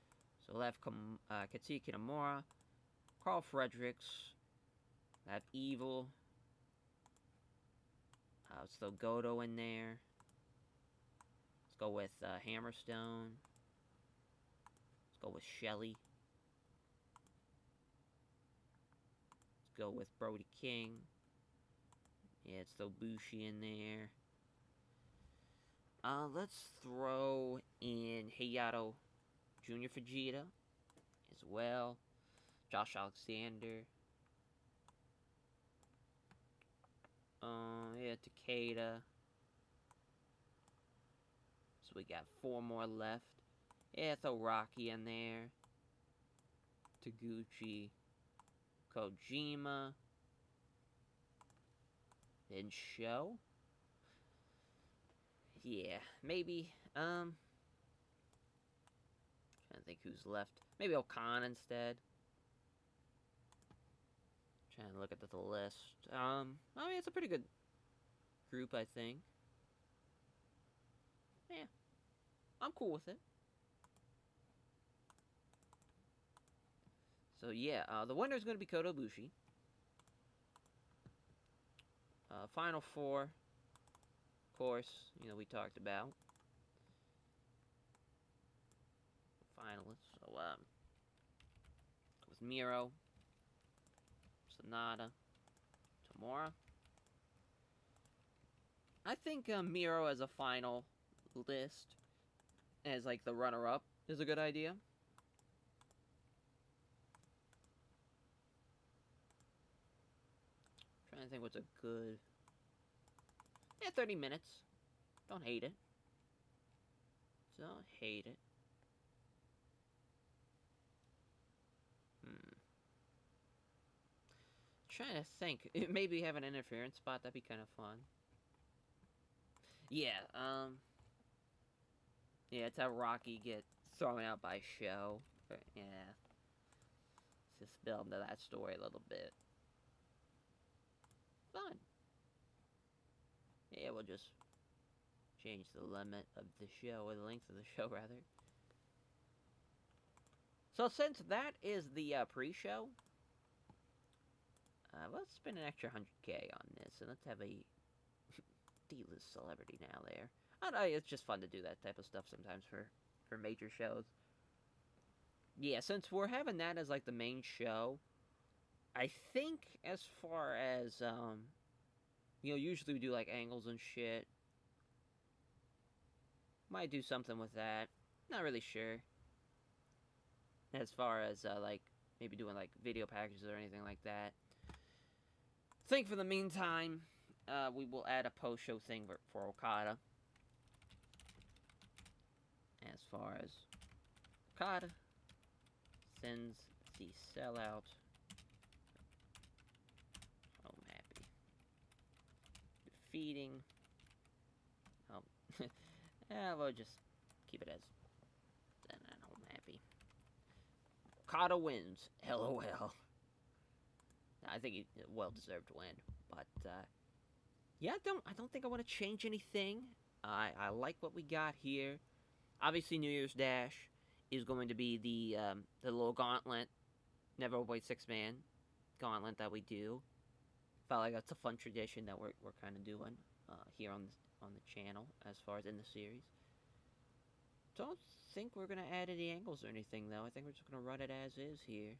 A: So we'll have Katsuya Kitamura, Carl Fredericks, have Evil. Let's throw Goto in there. Let's go with Hammerstone. Let's go with Shelley. Let's go with Brody King. Yeah, let's throw Bushi in there. Let's throw in Hayato Junior Fujita as well. Josh Alexander. Yeah, Takeda. So we got 4 more left. Yeah, throw Rocky in there. Taguchi. Kojima. Then Show. Yeah, maybe, trying to think who's left. Maybe Okan instead. Trying to look at the list. I mean, it's a pretty good group, I think. Yeah, I'm cool with it. So yeah, the winner is going to be Kota Ibushi. Final Four, of course, you know, we talked about. Finalists, so, with Miro, Sonata, Tamura. I think Miro as a final list, as like the runner-up, is a good idea. Trying to think what's a good... yeah, 30 minutes. Don't hate it. Don't hate it. Trying to think. Maybe have an interference spot. That'd be kind of fun. Yeah, yeah, it's how Rocky get thrown out by Show. Yeah. Let's just build into that story a little bit. Fun. Yeah, we'll just change the limit of the show, or the length of the show, rather. So since that is the pre-show, let's spend an extra 100K on this, and let's have a D-list celebrity now there. I don't know, it's just fun to do that type of stuff sometimes for major shows. Yeah, since we're having that as like the main show, I think as far as usually we do like angles and shit. Might do something with that. Not really sure. As far as like maybe doing like video packages or anything like that. I think for the meantime, we will add a post-show thing for Okada. As far as Okada sends the sellout home happy. Defeating. We'll just keep it as home happy. Okada wins. LOL. I think he well-deserved win. But, yeah, I don't think I want to change anything. I like what we got here. Obviously, New Year's Dash is going to be the little gauntlet. Never avoid 6-man gauntlet that we do. Felt like that's a fun tradition that we're kind of doing here on the channel as far as in the series. Don't think we're going to add any angles or anything, though. I think we're just going to run it as is here.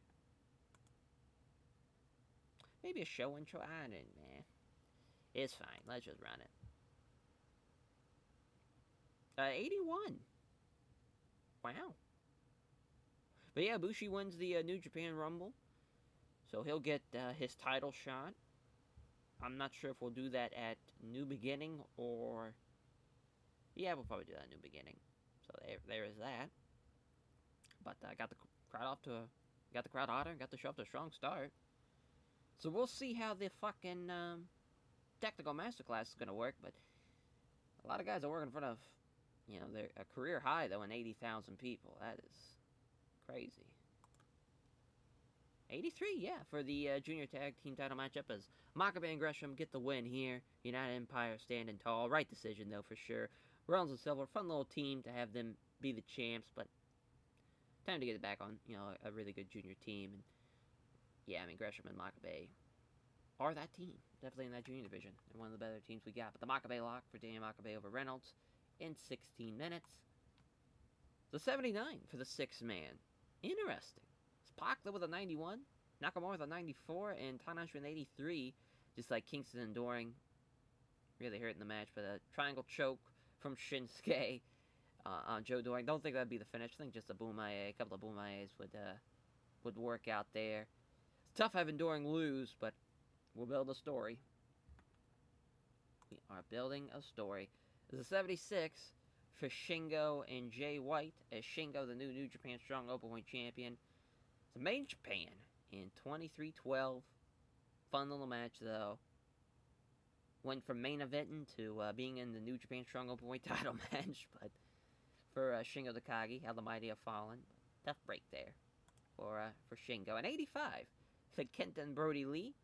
A: Maybe a show intro? I don't know. It's fine. Let's just run it. 81. Wow. But yeah, Bushi wins the New Japan Rumble. So he'll get his title shot. I'm not sure if we'll do that at New Beginning or... Yeah, we'll probably do that at New Beginning. So there is that. But I got the crowd hotter and got the show up to a strong start. So we'll see how the fucking technical masterclass is going to work. But a lot of guys are working in front of, they're a career high, though, in 80,000 people. That is crazy. 83, yeah, for the junior tag team title matchup as Makabe and Gresham get the win here. United Empire standing tall. Right decision, though, for sure. Rollins and Silver, fun little team to have them be the champs, but time to get it back on, a really good junior team. And yeah, I mean, Gresham and Makabe are that team. Definitely in that junior division. They're one of the better teams we got. But the Makabe lock for Daniel Makabe over Reynolds in 16 minutes. The 79 for the 6-man. Interesting. It's Pac with a 91, Nakamura with a 94, and Tanahashi with an 83. Just like Kingston and Doring. Really hurting the match, but a triangle choke from Shinsuke on Joe Doring. Don't think that'd be the finish. I think just a Bumaye, a couple of Bumayes would work out there. It's tough having Doring lose, but we'll build a story. We are building a story. There's a 76 for Shingo and Jay White, as Shingo, the New Japan Strong Openweight Champion. It's made in Japan in 23-12. Fun little match, though. Went from main eventing to being in the New Japan Strong Openweight title match, but for Shingo Takagi, how the mighty have fallen. Tough break there for Shingo. And 85 for Kenta and Brody Lee,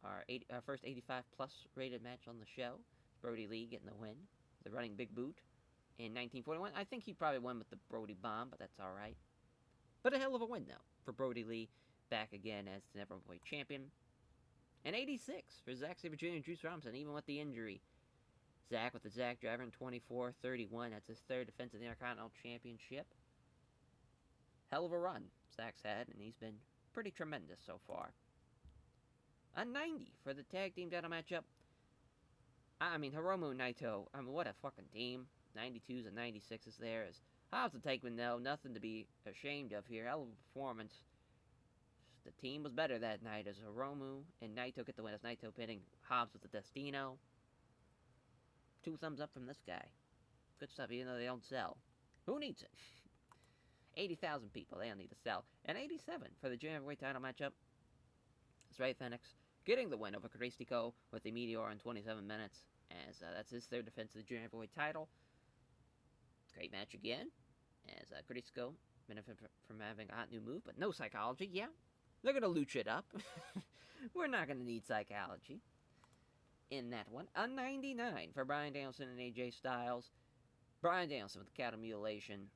A: our first 85-plus rated match on the show. Brody Lee getting the win, the running big boot in 1941. I think he probably won with the Brody Bomb, but that's all right. But a hell of a win, though, for Brody Lee, back again as the Never Openweight Champion. And 86 for Zack Sabre Jr. and Juice Robinson, even with the injury. Zack with the Zack Driver in 24-31. That's his third defense of the Intercontinental Championship. Hell of a run Zack's had, and he's been pretty tremendous so far. A 90 for the tag team title matchup. I mean, Hiromu and Naito. I mean, what a fucking team. 92s and 96s there. As Hobbs and Tankman, though, nothing to be ashamed of here. Hell of a performance. The team was better that night as Hiromu and Naito get the win. As Naito pinning Hobbs with the Destino. 2 thumbs up from this guy. Good stuff, even though they don't sell. Who needs it? 80,000 people. They don't need to sell. And 87 for the junior heavyweight title matchup. It's Ray Phoenix getting the win over Caristico with the Meteor in 27 minutes. As that's his third defense of the junior heavyweight title. Great match again. As Caristico benefit from having a hot new move, but no psychology. Yeah, they're going to lucha it up. We're not going to need psychology. in that one. A 99 for Bryan Danielson and AJ Styles. Bryan Danielson with the cattle mutilation.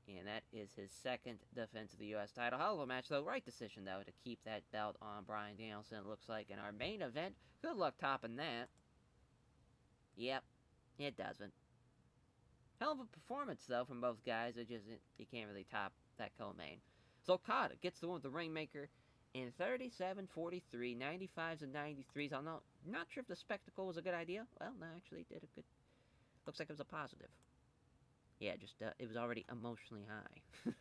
A: And that is his second defense of the U.S. title. Hell of a match, though. Right decision, though, to keep that belt on Bryan Danielson, it looks like, in our main event. Good luck topping that. Yep, it doesn't. Hell of a performance, though, from both guys. You can't really top that co-main. So Okada gets the one with the Rainmaker in 37-43, 95s and 93s. I'm not sure if the spectacle was a good idea. Well, no, actually, it did a good... Looks like it was a positive. Yeah, just it was already emotionally high.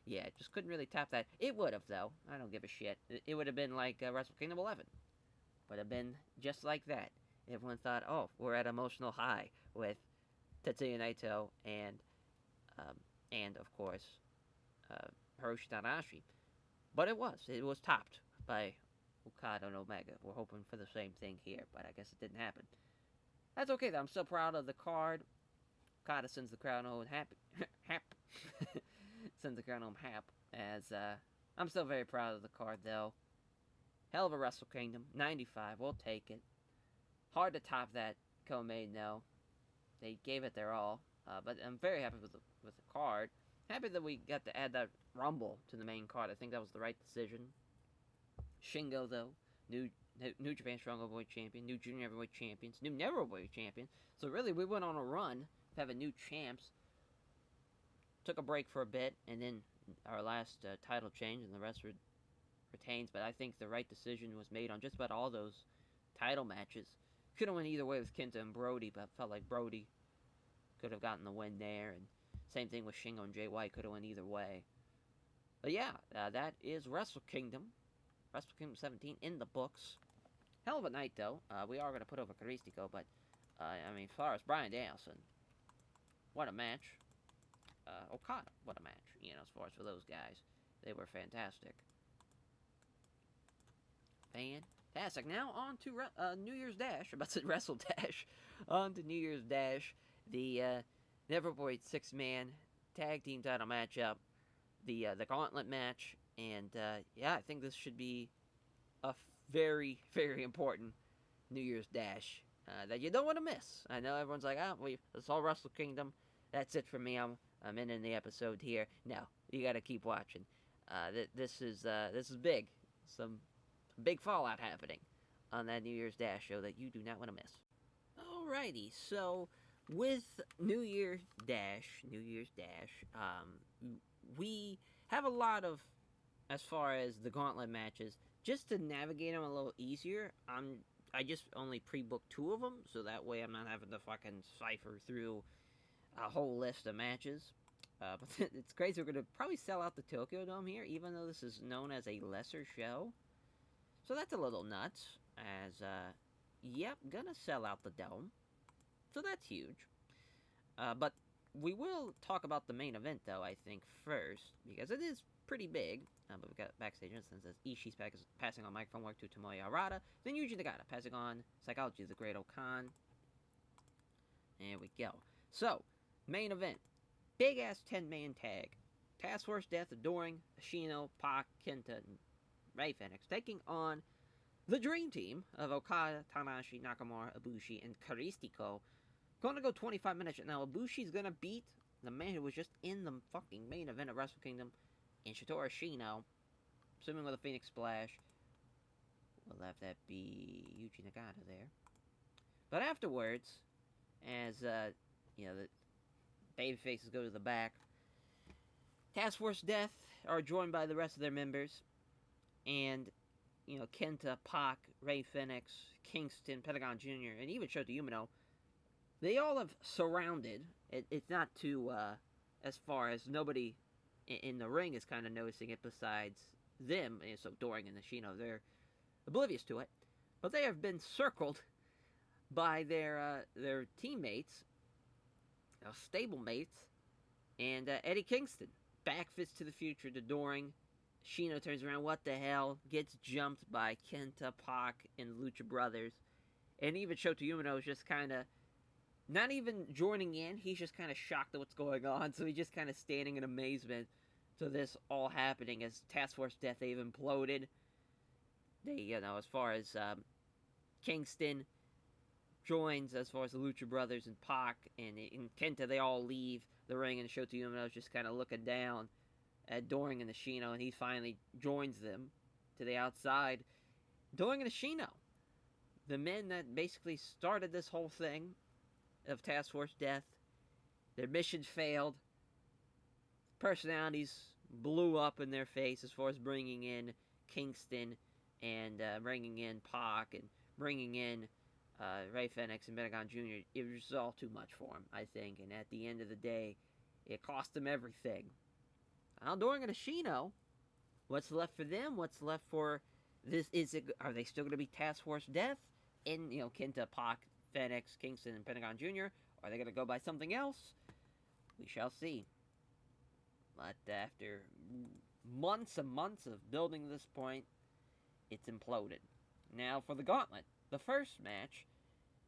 A: Yeah, just couldn't really top that. It would have, though. I don't give a shit. It would have been like Wrestle Kingdom 11. Would have been just like that. Everyone thought, oh, we're at emotional high with Tetsuya Naito and of course, Hiroshi Tanahashi. But it was topped by Okada and Omega. We're hoping for the same thing here, but I guess it didn't happen. That's okay, though. I'm still proud of the card. Okada sends the crowd home happy. Sends the crowd home happy. As I'm still very proud of the card, though. Hell of a Wrestle Kingdom. 95. We'll take it. Hard to top that co-main, though. They gave it their all. But I'm very happy with the card. Happy that we got to add that Rumble to the main card. I think that was the right decision. Shingo, though. New Japan Strong Heavyweight Champion. New Junior Heavyweight Champions. New Never Heavyweight Champion. So really, we went on a run having new champs. Took a break for a bit, and then our last title change, and the rest retains. But I think the right decision was made on just about all those title matches. Could have went either way with Kenta and Brody, but felt like Brody could have gotten the win there. And same thing with Shingo and Jay White, could have went either way. But yeah, that is Wrestle Kingdom. Wrestle Kingdom 17 in the books. Hell of a night, though. We are going to put over Caristico, but I mean, as far as Bryan Danielson, what a match. Okada, what a match. As far as for those guys, they were fantastic. Fantastic. Now on to New Year's Dash. I'm about to say Wrestle Dash. On to New Year's Dash. The Neverboy 6-man tag team title matchup. The gauntlet match. And yeah, I think this should be a very, very important New Year's Dash that you don't want to miss. I know everyone's like, it's all Wrestle Kingdom. That's it for me. I'm ending the episode here. No, you got to keep watching. This is big. Some big fallout happening on that New Year's Dash show that you do not want to miss. Alrighty, so with New Year's Dash, we have a lot of, as far as the gauntlet matches, just to navigate them a little easier. I just only pre-booked 2 of them, so that way I'm not having to fucking cipher through a whole list of matches. But it's crazy, we're going to probably sell out the Tokyo Dome here, even though this is known as a lesser show. So that's a little nuts, as, yep, gonna sell out the Dome. So that's huge. But we will talk about the main event, though, I think, first, because it is pretty big. But we've got backstage instance as Ishii's passing on microphone work to Tomoya Arata, then Yuji Nagata passing on Psychology of the Great Okan. There we go. So, main event. Big-ass 10-man tag. Task Force Death, Adoring, Ashino, Pac, Kenta, and Rey Fenix taking on the Dream Team of Okada, Tanahashi, Nakamura, Ibushi, and Caristico. Going to go 25 minutes now. Ibushi's going to beat the man who was just in the fucking main event of Wrestle Kingdom, in Shotaro Ashino, assuming with a Phoenix Splash. We'll have that be Yuji Nagata there. But afterwards, as, the baby faces go to the back, Task Force Death are joined by the rest of their members. And, Kenta, Pac, Rey Fenix, Kingston, Pentagon Jr., and even Shota Umino, they all have surrounded. It's not too, as far as nobody in the ring is kind of noticing it besides them. And so Doring and Ashino, they're oblivious to it. But they have been circled by their teammates, stablemates, and Eddie Kingston. Back fist to the future to Doring. Shino turns around, what the hell? Gets jumped by Kenta, Pac, and Lucha Brothers. And even Shota Umino is just kind of not even joining in. He's just kind of shocked at what's going on. So he's just kind of standing in amazement to this all happening as Task Force Death, they've imploded. They, as far as Kingston joins as far as the Lucha Brothers and Pac and Kenta. They all leave the ring, and Shota Umino's just kind of looking down at Doring and Ishino, and he finally joins them to the outside. Doring and Ishino, the men that basically started this whole thing of Task Force Death, their mission failed. Personalities blew up in their face as far as bringing in Kingston and bringing in Pac and bringing in Ray Fenix and Pentagon Jr. It was all too much for him, I think. And at the end of the day, it cost him everything. Now, Doring and Ishino, what's left for them? What's left for this? Are they still going to be Task Force Death? And, Kenta, Pac, Fenix, Kingston, and Pentagon Jr.? Are they going to go by something else? We shall see. But after months and months of building this point, it's imploded. Now for the gauntlet. The first match,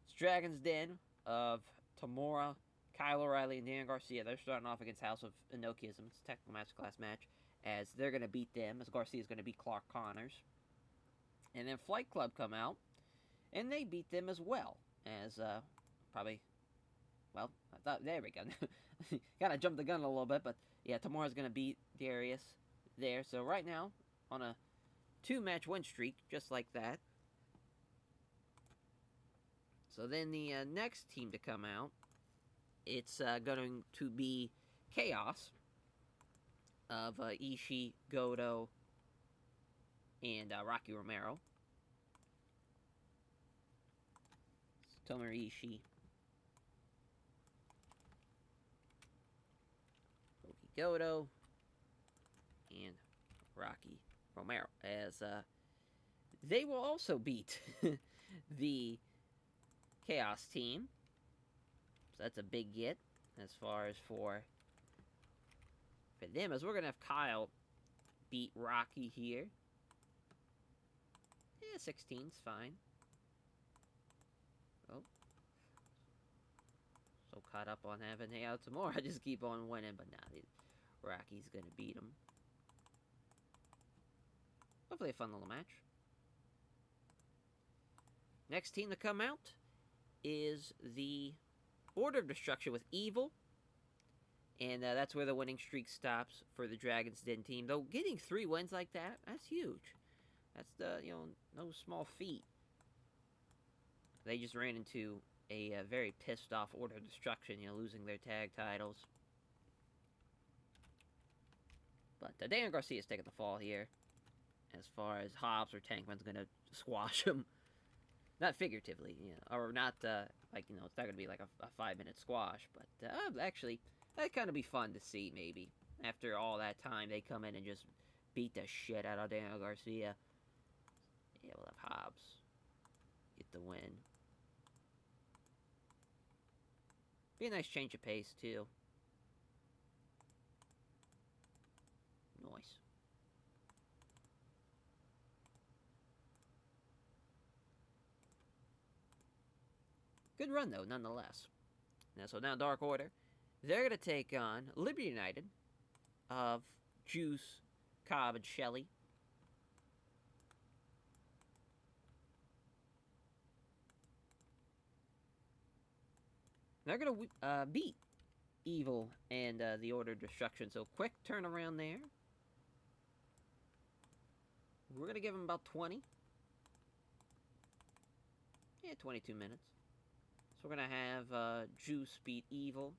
A: it's Dragon's Den of Tamura, Kyle O'Reilly, and Dan Garcia. They're starting off against House of Inokiism. It's a technical masterclass match, as they're going to beat them, as Garcia's going to beat Clark Connors. And then Flight Club come out, and they beat them as well, as there we go. Kind of jumped the gun a little bit, but yeah, Tamura's going to beat Darius there. So right now, on a 2-match win streak, just like that. So then the next team to come out, it's going to be Chaos of Ishii, Goto, and Rocky Romero. Tomohiro Ishii, Goto, and Rocky Romero, as they will also beat the Chaos team. So that's a big get as far as for them, as we're going to have Kyle beat Rocky here. Yeah, 16's fine. Oh. So caught up on having Tamura, I just keep on winning, but nah, Rocky's going to beat him. Hopefully a fun little match. Next team to come out is the Order of Destruction with Evil. And that's where the winning streak stops for the Dragon's Den team. Though getting 3 wins like that, that's huge. That's no small feat. They just ran into a very pissed off Order of Destruction, losing their tag titles. But Dan Garcia's taking the fall here, as far as Hobbs or Tankman's going to squash him. Not figuratively, or not, it's not going to be like a 5-minute squash, but actually, that'd kind of be fun to see, maybe. After all that time, they come in and just beat the shit out of Daniel Garcia. Yeah, we'll have Hobbs get the win. Be a nice change of pace, too. Nice. Good run, though, nonetheless. So now Dark Order, they're going to take on Liberty United of Juice, Cobb, and Shelley. They're going to beat Evil and the Order of Destruction. So quick turnaround there. We're going to give them about 20. Yeah, 22 minutes. So we're going to have Juice beat Evil.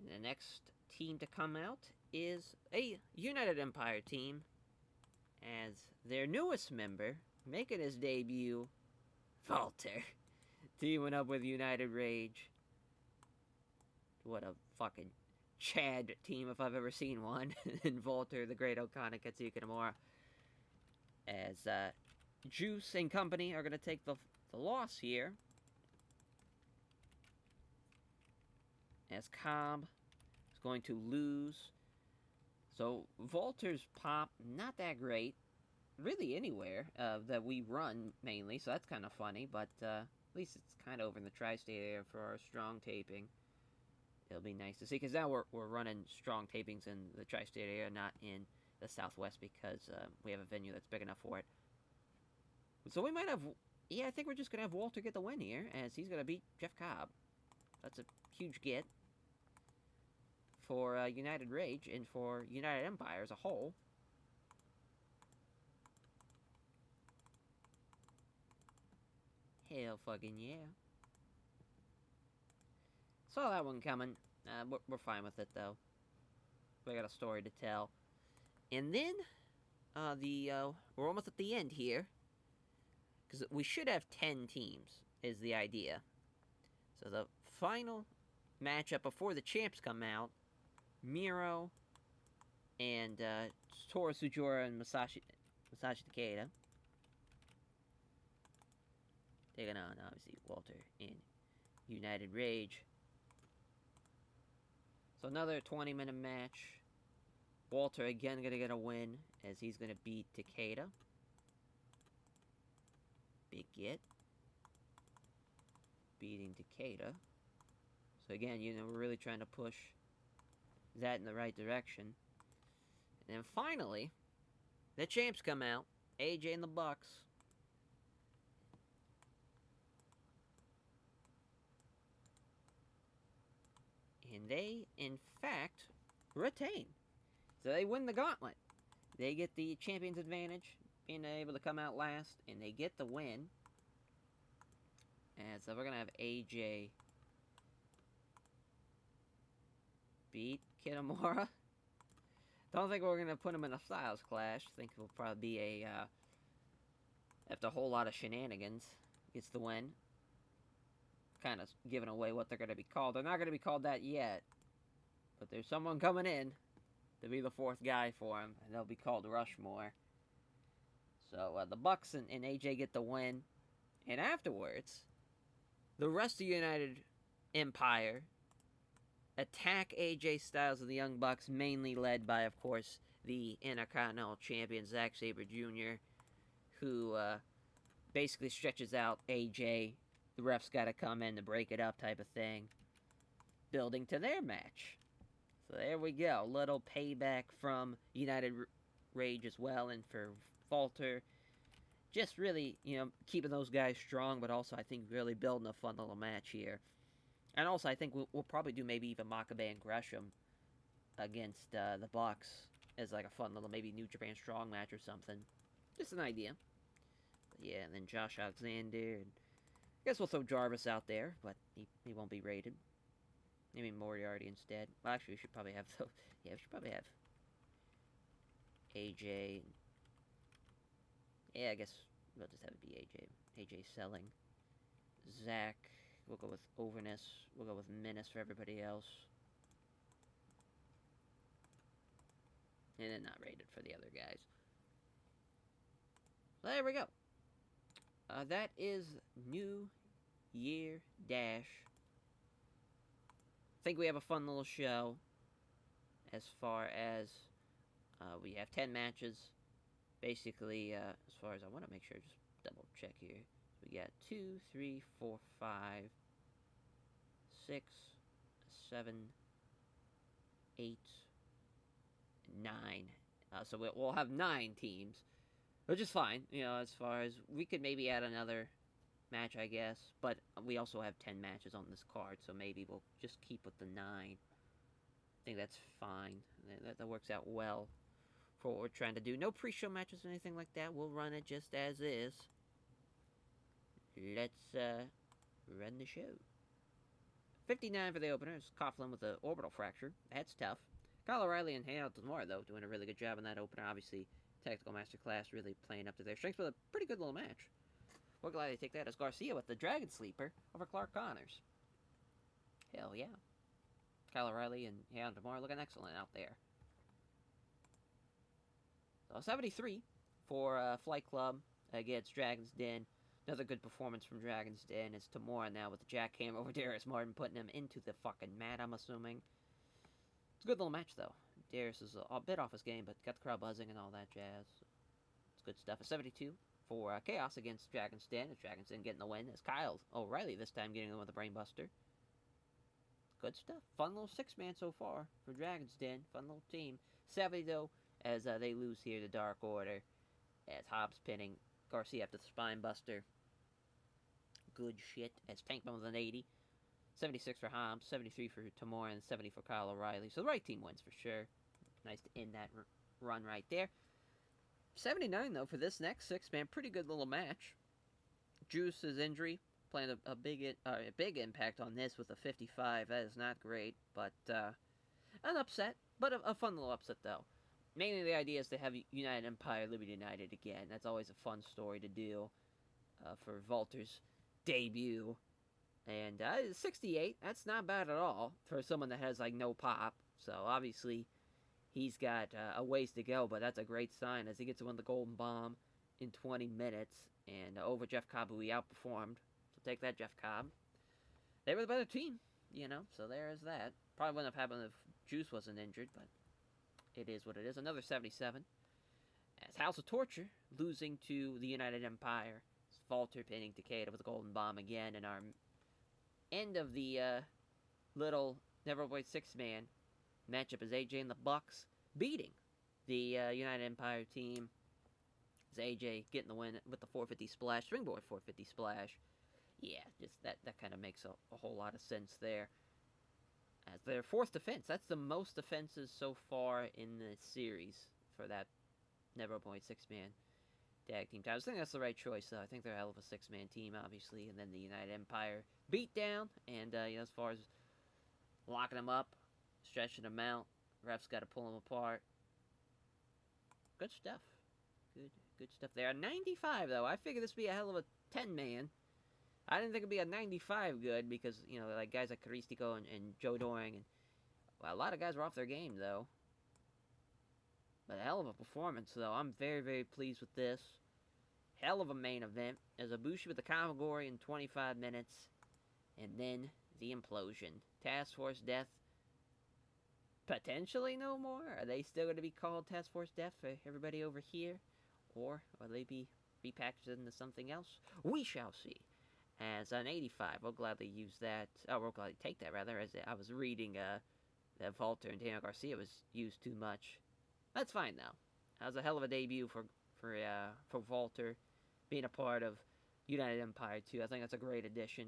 A: And the next team to come out is a United Empire team, as their newest member, making his debut, Walter, teaming up with United Rage. What a fucking Chad team if I've ever seen one. And Walter, the Great Okada, Katsuki Nomura. As Juice and company are going to take the loss here. As Cobb is going to lose. So Walter's pop, not that great. Really anywhere that we run, mainly. So that's kind of funny. But at least it's kind of over in the tri-state area for our strong taping. it'll be nice to see, because now we're running strong tapings in the tri-state area, not in the Southwest, because we have a venue that's big enough for it. So we might have, yeah, I think we're just gonna have Walter get the win here, as he's gonna beat Jeff Cobb. That's a huge get for United Rage and for United Empire as a whole. Hell fucking yeah. Saw that one coming. We're fine with it, though. We got a story to tell. And then, we're almost at the end here. Because we should have 10 teams, is the idea. So the final matchup before the champs come out, Miro and Toru Sujora and Masashi Takeda. Taking on, obviously, Walter and United Rage. So another 20-minute match. Walter again going to get a win, as he's going to beat Takeda. Big get. Beating Takeda. So again, we're really trying to push that in the right direction. And then finally, the champs come out. AJ and the Bucks. And they, in fact, retain. So they win the gauntlet. They get the champion's advantage, being able to come out last, and they get the win. And so we're going to have AJ beat Kitamura. Don't think we're going to put him in a Styles Clash. Think it'll probably be after a whole lot of shenanigans, gets the win. Kind of giving away what they're going to be called. They're not going to be called that yet. But there's someone coming in to be the fourth guy for him. And they'll be called Rushmore. So the Bucks and AJ get the win. And afterwards, the rest of United Empire attack AJ Styles and the Young Bucks, mainly led by, of course, the Intercontinental Champion, Zack Sabre Jr., who basically stretches out AJ. The ref's got to come in to break it up type of thing. Building to their match. So there we go. Little payback from United Rage as well. And for Walter, just really, keeping those guys strong, but also I think really building a fun little match here. And also I think we'll probably do maybe even Makabe and Gresham against the Bucks as like a fun little maybe New Japan Strong match or something. Just an idea. But yeah, and then Josh Alexander and I guess we'll throw Jarvis out there, but he won't be rated. Maybe Moriarty instead. Well, actually, we should probably have those. Yeah, we should probably have AJ. Yeah, I guess we'll just have it be AJ. AJ selling. Zach. We'll go with Overness. We'll go with Menace for everybody else. And then not rated for the other guys. There we go. That is New Year Dash. I think we have a fun little show as far as we have 10 matches. Basically, as far as I want to make sure, just double check here. We got 2, 3, 4, 5, 6, 7, 8, 9. So we'll have 9 teams. Which is fine, as far as we could maybe add another match, I guess. But we also have 10 matches on this card, so maybe we'll just keep with the 9. I think that's fine. That works out well for what we're trying to do. No pre-show matches or anything like that. We'll run it just as is. Let's run the show. 59 for the opener. It's Coughlin with the orbital fracture. That's tough. Kyle O'Reilly and Hale Demore, though, doing a really good job in that opener. Obviously, Tactical Masterclass really playing up to their strengths with a pretty good little match. We're glad they take that as Garcia with the Dragon Sleeper over Clark Connors. Hell yeah. Kyle O'Reilly and Hale Demore looking excellent out there. So 73 for Flight Club against Dragon's Den. Another good performance from Dragon's Den is Tamora now with the jackhammer over Darius Martin, putting him into the fucking mat, I'm assuming. It's a good little match, though. Darius is a bit off his game, but got the crowd buzzing and all that jazz. It's good stuff. A 72 for Chaos against Dragon's Den. Dragon's Den getting the win as Kyle O'Reilly this time getting the win with the Brainbuster. Good stuff. Fun little six-man so far for Dragon's Den. Fun little team. 70, though, as they lose here to Dark Order. As Hobbs pinning Garcia after the spine buster. Good shit. As Tank with an 80. 76 for Hobbs, 73 for Tamora, and 70 for Kyle O'Reilly. So the right team wins for sure. Nice to end that run right there. 79, though, for this next six-man. Pretty good little match. Juice's injury playing a big impact on this with a 55. That is not great, but an upset. But a fun little upset, though. Mainly the idea is to have United Empire, Liberty United again. That's always a fun story to do for Walter's debut. And 68, that's not bad at all for someone that has, like, no pop. So, obviously, he's got a ways to go, but that's a great sign as he gets to win the Golden Bomb in 20 minutes. And over Jeff Cobb, who he outperformed. So, take that, Jeff Cobb. They were the better team, you know, so there is that. Probably wouldn't have happened if Juice wasn't injured, but it is what it is. Another 77. As House of Torture losing to the United Empire. Walter pinning Takeda with the Golden Bomb again. And our end of the little Neverboy six-man matchup is AJ and the Bucks beating the United Empire team. As AJ getting the win with the 450 splash, springboard 450 splash. Yeah, just that kind of makes a whole lot of sense there. As their fourth defense, that's the most defenses so far in the series for that Neverboy six-man tag team time. I think that's the right choice, though. I think they're a hell of a six-man team, obviously. And then the United Empire beat down. And you know, as far as locking them up, stretching them out, refs got to pull them apart. Good stuff. Good stuff there. 95, though. I figured this would be a hell of a 10-man. I didn't think it'd be a 95 good because, you know, like guys like Caristico and Joe Doring. And, well, a lot of guys were off their game, though. But a hell of a performance, though. I'm very, very pleased with this. Hell of a main event. There's Ibushi with the Kamigori in 25 minutes. And then the implosion. Task Force Death. Potentially no more? Are they still going to be called Task Force Death for everybody over here? Or will they be repackaged into something else? We shall see. As an 85, we'll gladly use that. Oh, we'll gladly take that, rather. As I was reading that Walter and Daniel Garcia was used too much. That's fine, though. That was a hell of a debut for Walter, being a part of United Empire, too. I think that's a great addition.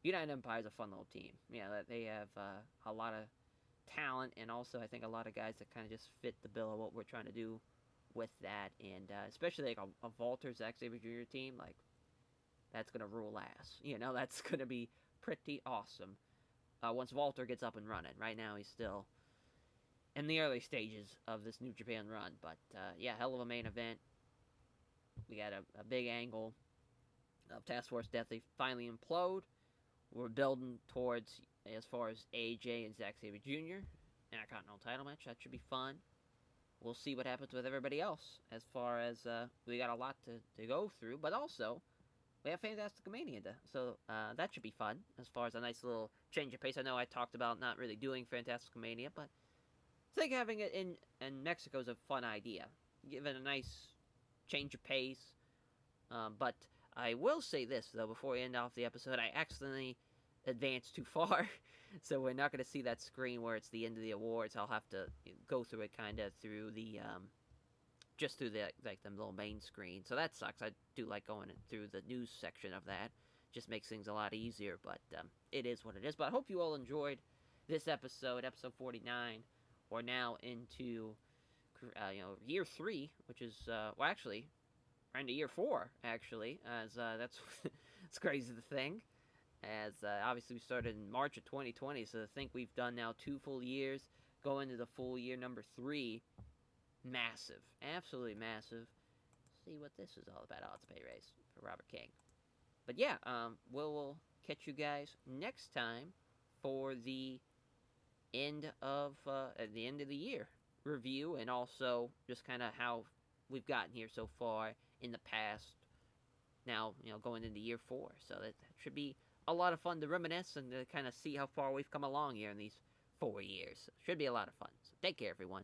A: United Empire is a fun little team. Yeah, they have a lot of talent, and also I think a lot of guys that kind of just fit the bill of what we're trying to do with that. And especially like a Walter, Zack Sabre Jr. team, like, that's going to rule ass. You know, that's going to be pretty awesome once Walter gets up and running. Right now, he's still in the early stages of this New Japan run. But, yeah, hell of a main event. We got a big angle of Task Force Death. They finally implode. We're building towards, as far as AJ and Zack Sabre Jr. and a Continental title match. That should be fun. We'll see what happens with everybody else. As far as we got a lot to go through. But also, we have Fantastic Mania, so that should be fun. As far as a nice little change of pace. I know I talked about not really doing Fantastic Mania, but I think having it in Mexico is a fun idea. Give it a nice change of pace. But I will say this, though, before we end off the episode. I accidentally advanced too far. So we're not going to see that screen where it's the end of the awards. I'll have to go through it kind of through the, just through the, like, the little main screen. So that sucks. I do like going through the news section of that. Just makes things a lot easier, but it is what it is. But I hope you all enjoyed this episode 49. We're now into, year 3, which is, well, actually, we're into year 4, actually, as that's it's crazy to think. As obviously we started in March of 2020, so I think we've done now 2 full years, going into the full year number 3. Massive, absolutely massive. See what this is all about. Oh, it's a pay raise for Robert King. But yeah, we'll catch you guys next time for the end of the year review, and also just kind of how we've gotten here so far in the past. Now, going into year 4, so that should be a lot of fun to reminisce and to kind of see how far we've come along here in these 4 years. Should be a lot of fun. So take care, everyone.